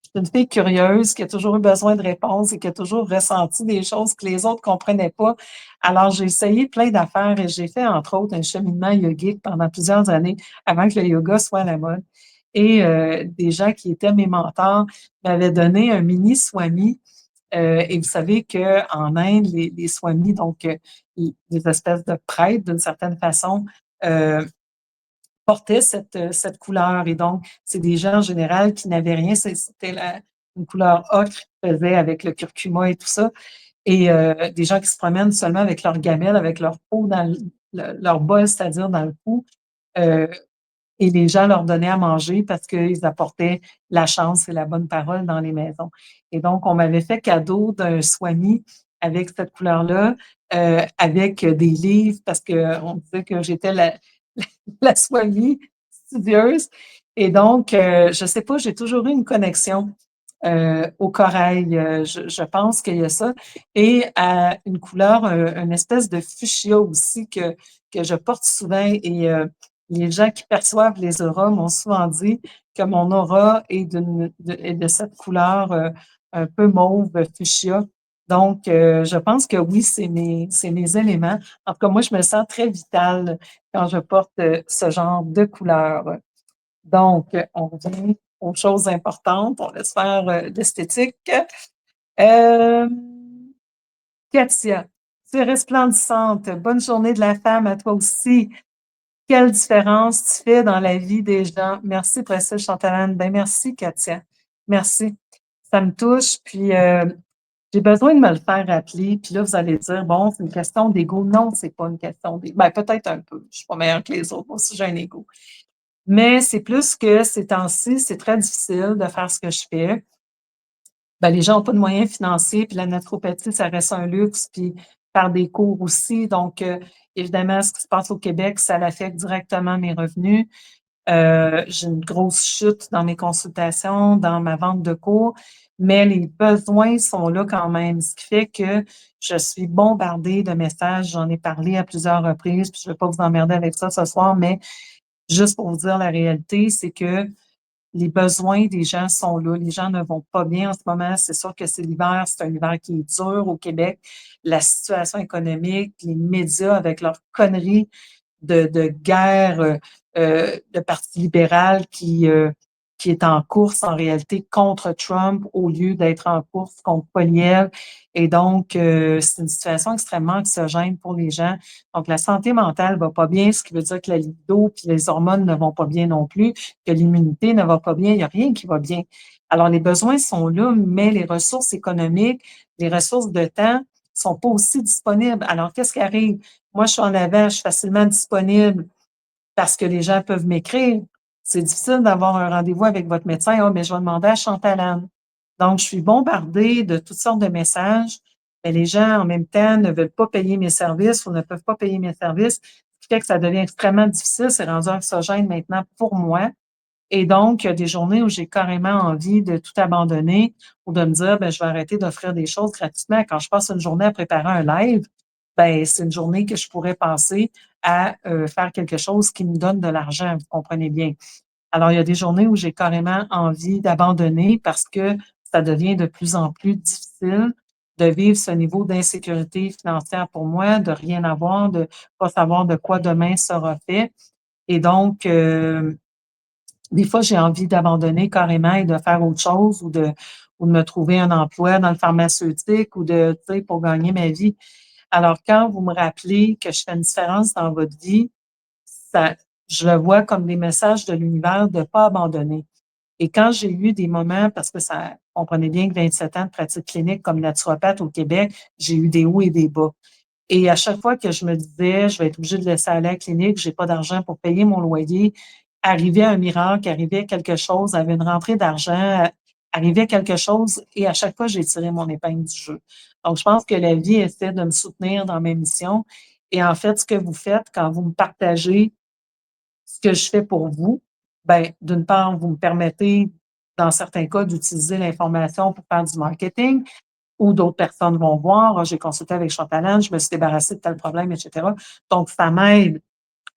suis une fille curieuse qui a toujours eu besoin de réponses et qui a toujours ressenti des choses que les autres comprenaient pas. Alors, j'ai essayé plein d'affaires et j'ai fait, entre autres, un cheminement yogique pendant plusieurs années avant que le yoga soit à la mode. Et des gens qui étaient mes mentors m'avaient donné un mini swami. Et vous savez qu'en Inde, les swamis, donc les espèces de prêtres, d'une certaine façon, euh, portaient cette couleur. Et donc, c'est des gens en général qui n'avaient rien. C'était une couleur ocre qu'ils faisaient avec le curcuma et tout ça. Et des gens qui se promènent seulement avec leur gamelle, avec leur peau dans leur bol, c'est-à-dire dans le cou. Euh, et les gens leur donnaient à manger parce qu'ils apportaient la chance et la bonne parole dans les maisons. Et donc, on m'avait fait cadeau d'un swami avec cette couleur-là, avec des livres, parce qu'on disait que j'étais la swami studieuse. Et donc, je sais pas, j'ai toujours eu une connexion au corail. Je pense qu'il y a ça. Et à une couleur, une espèce de fuchsia aussi que je porte souvent. Et les gens qui perçoivent les auras m'ont souvent dit que mon aura est de cette couleur un peu mauve fuchsia. Donc, je pense que oui, c'est mes éléments. En tout cas, moi, je me sens très vitale quand je porte ce genre de couleur. Donc, on revient aux choses importantes. On laisse faire l'esthétique. Euh, Katia, tu es resplendissante. Bonne journée de la femme à toi aussi. Quelle différence tu fais dans la vie des gens. Merci, précieuse Chantalane. Ben, merci, Katia. Merci. Ça me touche. Puis, j'ai besoin de me le faire rappeler. Puis là, vous allez dire, bon, c'est une question d'ego. Non, c'est pas une question d'ego. Ben, peut-être un peu. Je suis pas meilleure que les autres. Moi aussi, j'ai un ego. Mais c'est plus que ces temps-ci, c'est très difficile de faire ce que je fais. Ben, les gens n'ont pas de moyens financiers, puis la naturopathie, ça reste un luxe, puis faire des cours aussi. Donc, évidemment, ce qui se passe au Québec, ça affecte directement mes revenus. J'ai une grosse chute dans mes consultations, dans ma vente de cours, mais les besoins sont là quand même, ce qui fait que je suis bombardée de messages. J'en ai parlé à plusieurs reprises, puis je ne vais pas vous emmerder avec ça ce soir, mais juste pour vous dire la réalité, c'est que les besoins des gens sont là. Les gens ne vont pas bien en ce moment. C'est sûr que c'est l'hiver, c'est un hiver qui est dur au Québec. La situation économique, les médias avec leurs conneries de guerre, le Parti libéral qui est en course en réalité contre Trump au lieu d'être en course contre Poilievre. Et donc, c'est une situation extrêmement anxiogène pour les gens. Donc, la santé mentale va pas bien, ce qui veut dire que la libido puis les hormones ne vont pas bien non plus, que l'immunité ne va pas bien, il n'y a rien qui va bien. Alors, les besoins sont là, mais les ressources économiques, les ressources de temps sont pas aussi disponibles. Alors, qu'est-ce qui arrive? Moi, je suis en avant, je suis facilement disponible parce que les gens peuvent m'écrire. C'est difficile d'avoir un rendez-vous avec votre médecin. Ah, mais je vais demander à Chantal-Anne. Donc, je suis bombardée de toutes sortes de messages, mais les gens, en même temps, ne veulent pas payer mes services ou ne peuvent pas payer mes services, ce qui fait que ça devient extrêmement difficile. C'est rendu anxiogène maintenant pour moi. Et donc, il y a des journées où j'ai carrément envie de tout abandonner ou de me dire, ben, je vais arrêter d'offrir des choses gratuitement. Quand je passe une journée à préparer un live, ben, c'est une journée que je pourrais passer à faire quelque chose qui me donne de l'argent, vous comprenez bien. Alors, il y a des journées où j'ai carrément envie d'abandonner parce que ça devient de plus en plus difficile de vivre ce niveau d'insécurité financière pour moi, de rien avoir, de pas savoir de quoi demain sera fait. Et donc, des fois, j'ai envie d'abandonner carrément et de faire autre chose ou de me trouver un emploi dans le pharmaceutique ou de, tu sais, pour gagner ma vie. Alors, quand vous me rappelez que je fais une différence dans votre vie, ça, je le vois comme des messages de l'univers de ne pas abandonner. Et quand j'ai eu des moments, parce que ça, comprenez bien que 27 ans de pratique clinique comme naturopathe au Québec, j'ai eu des hauts et des bas. Et à chaque fois que je me disais, je vais être obligée de laisser aller à la clinique, j'ai pas d'argent pour payer mon loyer, arrivait un miracle, arrivait quelque chose, avait une rentrée d'argent, arrivait quelque chose et à chaque fois, j'ai tiré mon épingle du jeu. Donc, je pense que la vie essaie de me soutenir dans mes missions. Et en fait, ce que vous faites quand vous me partagez ce que je fais pour vous, ben, d'une part, vous me permettez, dans certains cas, d'utiliser l'information pour faire du marketing, ou d'autres personnes vont voir, ah, j'ai consulté avec Chantalane, je me suis débarrassée de tel problème, etc. Donc, ça m'aide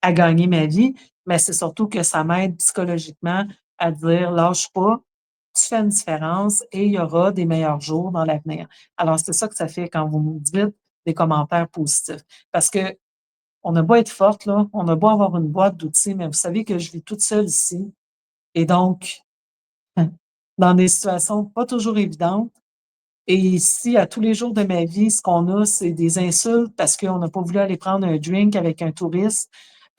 à gagner ma vie, mais c'est surtout que ça m'aide psychologiquement à dire, lâche pas, tu fais une différence et il y aura des meilleurs jours dans l'avenir. Alors, c'est ça que ça fait quand vous nous dites des commentaires positifs. Parce que on a beau être forte, là, on a beau avoir une boîte d'outils, mais vous savez que je vis toute seule ici. Et donc, dans des situations pas toujours évidentes, et ici, à tous les jours de ma vie, ce qu'on a, c'est des insultes parce qu'on n'a pas voulu aller prendre un drink avec un touriste,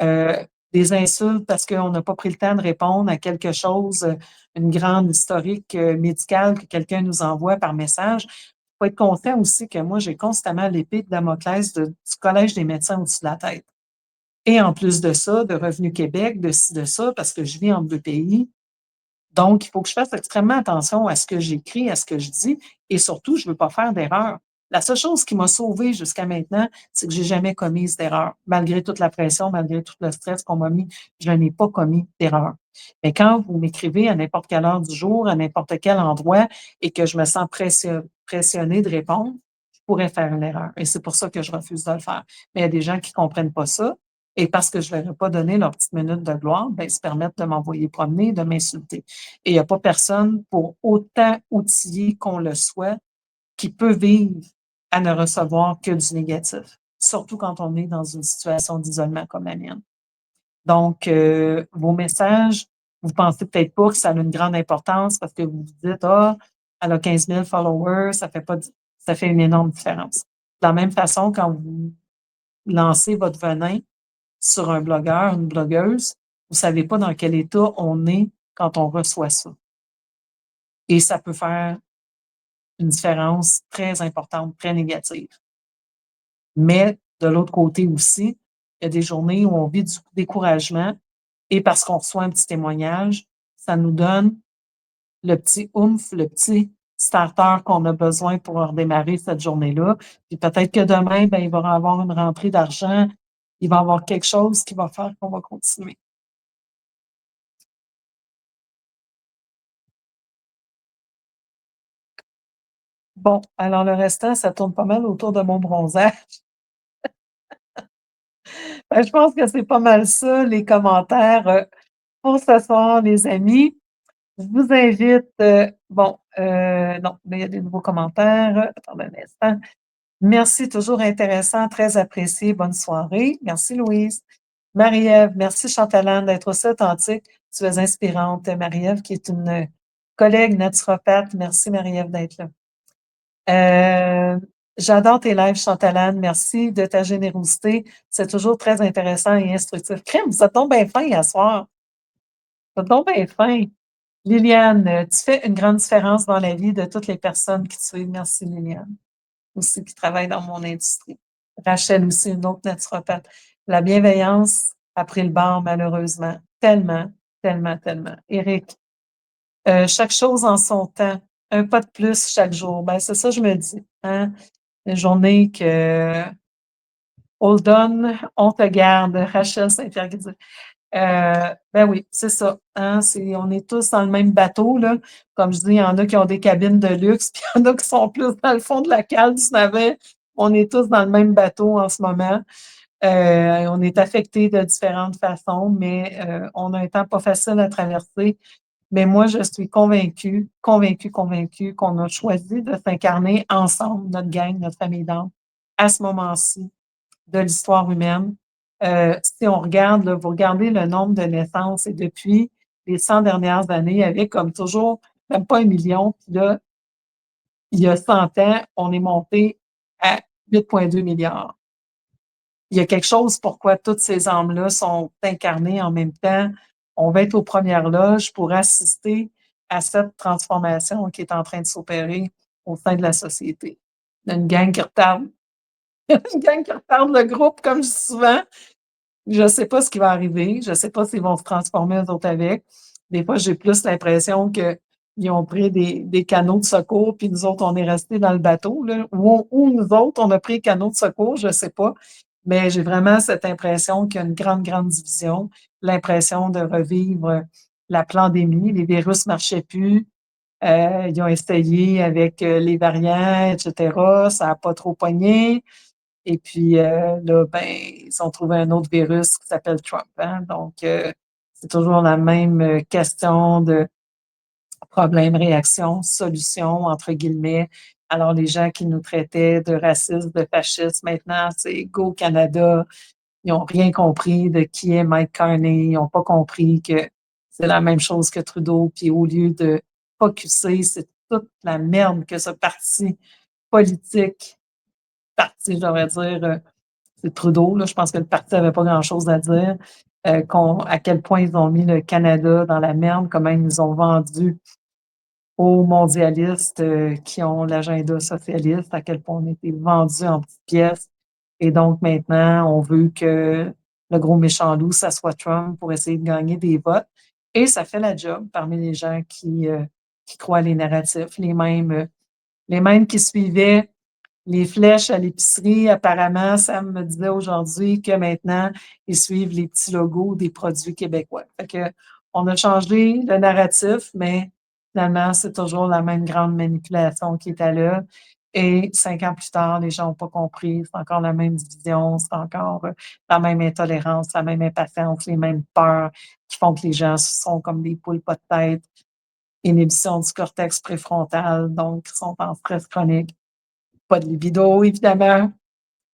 euh, des insultes parce qu'on n'a pas pris le temps de répondre à quelque chose, une grande historique médicale que quelqu'un nous envoie par message. Il faut être conscient aussi que moi, j'ai constamment l'épée de Damoclès du Collège des médecins au-dessus de la tête. Et en plus de ça, de Revenu Québec, de ci, de ça, parce que je vis entre deux pays, donc, il faut que je fasse extrêmement attention à ce que j'écris, à ce que je dis et surtout, je ne veux pas faire d'erreur. La seule chose qui m'a sauvée jusqu'à maintenant, c'est que j'ai jamais commis d'erreur. Malgré toute la pression, malgré tout le stress qu'on m'a mis, je n'ai pas commis d'erreur. Mais quand vous m'écrivez à n'importe quelle heure du jour, à n'importe quel endroit et que je me sens pressionnée de répondre, je pourrais faire une erreur. Et c'est pour ça que je refuse de le faire. Mais il y a des gens qui comprennent pas ça. Et parce que je ne leur ai pas donné leur petite minute de gloire, ben, ils se permettent de m'envoyer promener, de m'insulter. Et il n'y a pas personne pour autant outillé qu'on le soit qui peut vivre à ne recevoir que du négatif, surtout quand on est dans une situation d'isolement comme la mienne. Donc, vos messages, vous pensez peut-être pas que ça a une grande importance parce que vous vous dites, ah, elle a 15 000 followers, ça fait une énorme différence. De la même façon, quand vous lancez votre venin sur un blogueur, une blogueuse, vous savez pas dans quel état on est quand on reçoit ça. Et ça peut faire une différence très importante, très négative. Mais de l'autre côté aussi, il y a des journées où on vit du découragement et parce qu'on reçoit un petit témoignage, ça nous donne le petit oomph, le petit starter qu'on a besoin pour redémarrer cette journée-là. Puis peut-être que demain, ben, il va y avoir une rentrée d'argent, il va y avoir quelque chose qui va faire qu'on va continuer. Bon, alors le restant, ça tourne pas mal autour de mon bronzage. Ben, je pense que c'est pas mal ça, les commentaires pour ce soir, les amis. Je vous invite, non, mais il y a des nouveaux commentaires. Attendez un instant. Merci, toujours intéressant, très apprécié. Bonne soirée. Merci, Louise. Marie-Ève, merci, Chantalane, d'être aussi authentique. Tu es inspirante. Marie-Ève, qui est une collègue naturopathe. Merci, Marie-Ève, d'être là. Euh, J'adore tes lives, Chantalane. Merci de ta générosité. C'est toujours très intéressant et instructif. Crème, ça tombe bien fin hier soir. Ça tombe bien fin. Liliane, tu fais une grande différence dans la vie de toutes les personnes qui te suivent. Merci, Liliane. Aussi, qui travaille dans mon industrie. Rachel aussi, une autre naturopathe. La bienveillance a pris le bord, malheureusement. Tellement, tellement, tellement. Éric, chaque chose en son temps. Un pas de plus chaque jour. Ben, c'est ça, je me dis. Hein? Une journée que Hold on, on te garde. Rachel Saint-Pierre qui dit. Ben oui, c'est ça, hein, on est tous dans le même bateau, là. Comme je dis, il y en a qui ont des cabines de luxe, puis il y en a qui sont plus dans le fond de la cale du navet. On est tous dans le même bateau en ce moment. On est affectés de différentes façons, mais on a un temps pas facile à traverser. Mais moi, je suis convaincue, convaincue, convaincue qu'on a choisi de s'incarner ensemble, notre gang, notre famille d'âmes, à ce moment-ci de l'histoire humaine. Si on regarde, là, vous regardez le nombre de naissances et depuis les 100 dernières années, il y avait comme toujours même pas 1 million. Puis là, il y a 100 ans, on est monté à 8,2 milliards. Il y a quelque chose pourquoi toutes ces âmes-là sont incarnées en même temps. On va être aux premières loges pour assister à cette transformation qui est en train de s'opérer au sein de la société. Il y a une gang qui retarde, une gang qui retarde le groupe, comme je dis souvent. Je ne sais pas ce qui va arriver. Je ne sais pas s'ils vont se transformer eux autres avec. Des fois, j'ai plus l'impression qu'ils ont pris des canaux de secours, puis nous autres, on est restés dans le bateau, là. Ou nous autres, on a pris les canaux de secours, je ne sais pas. Mais j'ai vraiment cette impression qu'il y a une grande, grande division, l'impression de revivre la pandémie. Les virus ne marchaient plus. Ils ont essayé avec les variants, etc. Ça n'a pas trop pogné. Et puis là, ben, ils ont trouvé un autre virus qui s'appelle Trump, hein. Donc, c'est toujours la même question de problème, réaction, solution, entre guillemets. Alors, les gens qui nous traitaient de racistes, de fascistes, maintenant, c'est Go Canada. Ils n'ont rien compris de qui est Mike Carney. Ils n'ont pas compris que c'est la même chose que Trudeau. Puis au lieu de focusser, c'est toute la merde que ce parti, je devrais dire, c'est Trudeau, là, je pense que le parti n'avait pas grand-chose à dire, à quel point ils ont mis le Canada dans la merde, comment ils nous ont vendu aux mondialistes qui ont l'agenda socialiste, à quel point on a été vendus en petites pièces. Et donc maintenant, on veut que le gros méchant loup, ça soit Trump pour essayer de gagner des votes. Et ça fait la job parmi les gens qui croient les narratifs, les mêmes qui suivaient les flèches à l'épicerie. Apparemment, Sam me disait aujourd'hui que maintenant, ils suivent les petits logos des produits québécois. Fait que, on a changé le narratif, mais finalement, c'est toujours la même grande manipulation qui était là. Et 5 ans plus tard, les gens n'ont pas compris. C'est encore la même division, c'est encore la même intolérance, la même impatience, les mêmes peurs qui font que les gens sont comme des poules pas de tête, inhibition du cortex préfrontal, donc ils sont en stress chronique. Pas de libido, évidemment.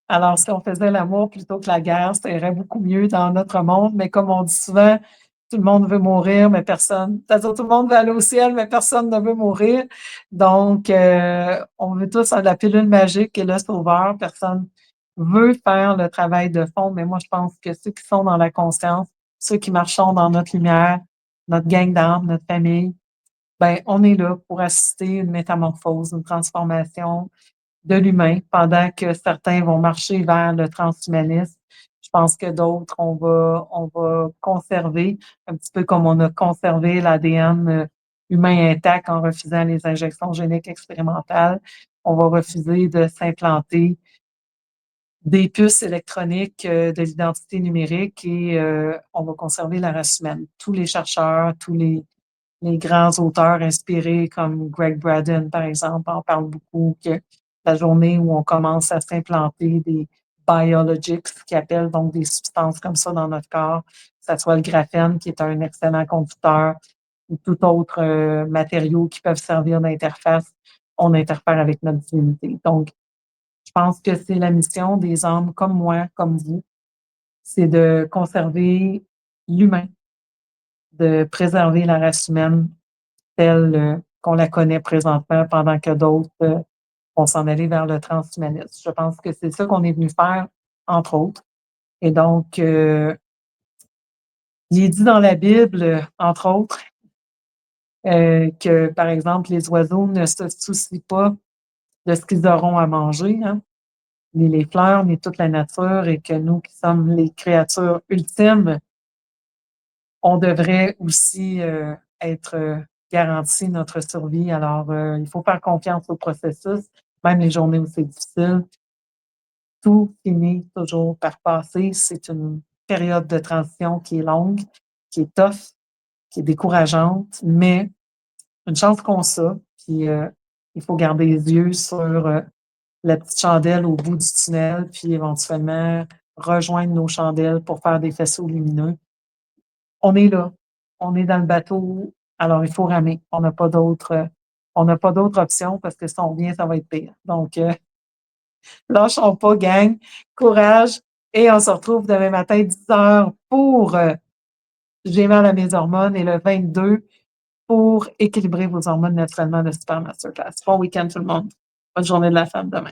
Alors, si on faisait l'amour plutôt que la guerre, ça irait beaucoup mieux dans notre monde. Mais comme on dit souvent, tout le monde veut mourir, mais personne. C'est-à-dire, tout le monde veut aller au ciel, mais personne ne veut mourir. Donc, on veut tous la pilule magique et le sauveur. Personne veut faire le travail de fond. Mais moi, je pense que ceux qui sont dans la conscience, ceux qui marchons dans notre lumière, notre gang d'âmes, notre famille, ben, on est là pour assister à une métamorphose, une transformation de l'humain, pendant que certains vont marcher vers le transhumanisme. Je pense que d'autres, on va conserver, un petit peu comme on a conservé l'ADN humain intact en refusant les injections géniques expérimentales. On va refuser de s'implanter des puces électroniques de l'identité numérique et on va conserver la race humaine. Tous les chercheurs, tous les grands auteurs inspirés comme Greg Braden, par exemple, en parlent beaucoup, que la journée où on commence à s'implanter des biologics, ce qu'ils appellent donc des substances comme ça dans notre corps, que ce soit le graphène, qui est un excellent conducteur, ou tout autre matériau qui peuvent servir d'interface, on interfère avec notre divinité. Donc, je pense que c'est la mission des âmes comme moi, comme vous, c'est de conserver l'humain, de préserver la race humaine telle qu'on la connaît présentement, pendant que d'autres vont s'en aller vers le transhumanisme. Je pense que c'est ça qu'on est venu faire, entre autres. Et donc, il est dit dans la Bible, entre autres, que, par exemple, les oiseaux ne se soucient pas de ce qu'ils auront à manger, hein, ni les fleurs, ni toute la nature, et que nous, qui sommes les créatures ultimes, on devrait aussi être garanti notre survie. Alors, il faut faire confiance au processus, même les journées où c'est difficile. Tout finit toujours par passer. C'est une période de transition qui est longue, qui est tough, qui est décourageante, mais une chance qu'on ça, puis il faut garder les yeux sur la petite chandelle au bout du tunnel, puis éventuellement rejoindre nos chandelles pour faire des faisceaux lumineux. On est là, on est dans le bateau, alors il faut ramer. On n'a pas d'autre option parce que si on revient, ça va être pire. Donc, lâchons pas, gang, courage, et on se retrouve demain matin 10 heures pour J'ai mal à mes hormones et le 22 pour équilibrer vos hormones naturellement de Super Masterclass. Bon week-end tout le monde. Bonne journée de la femme demain.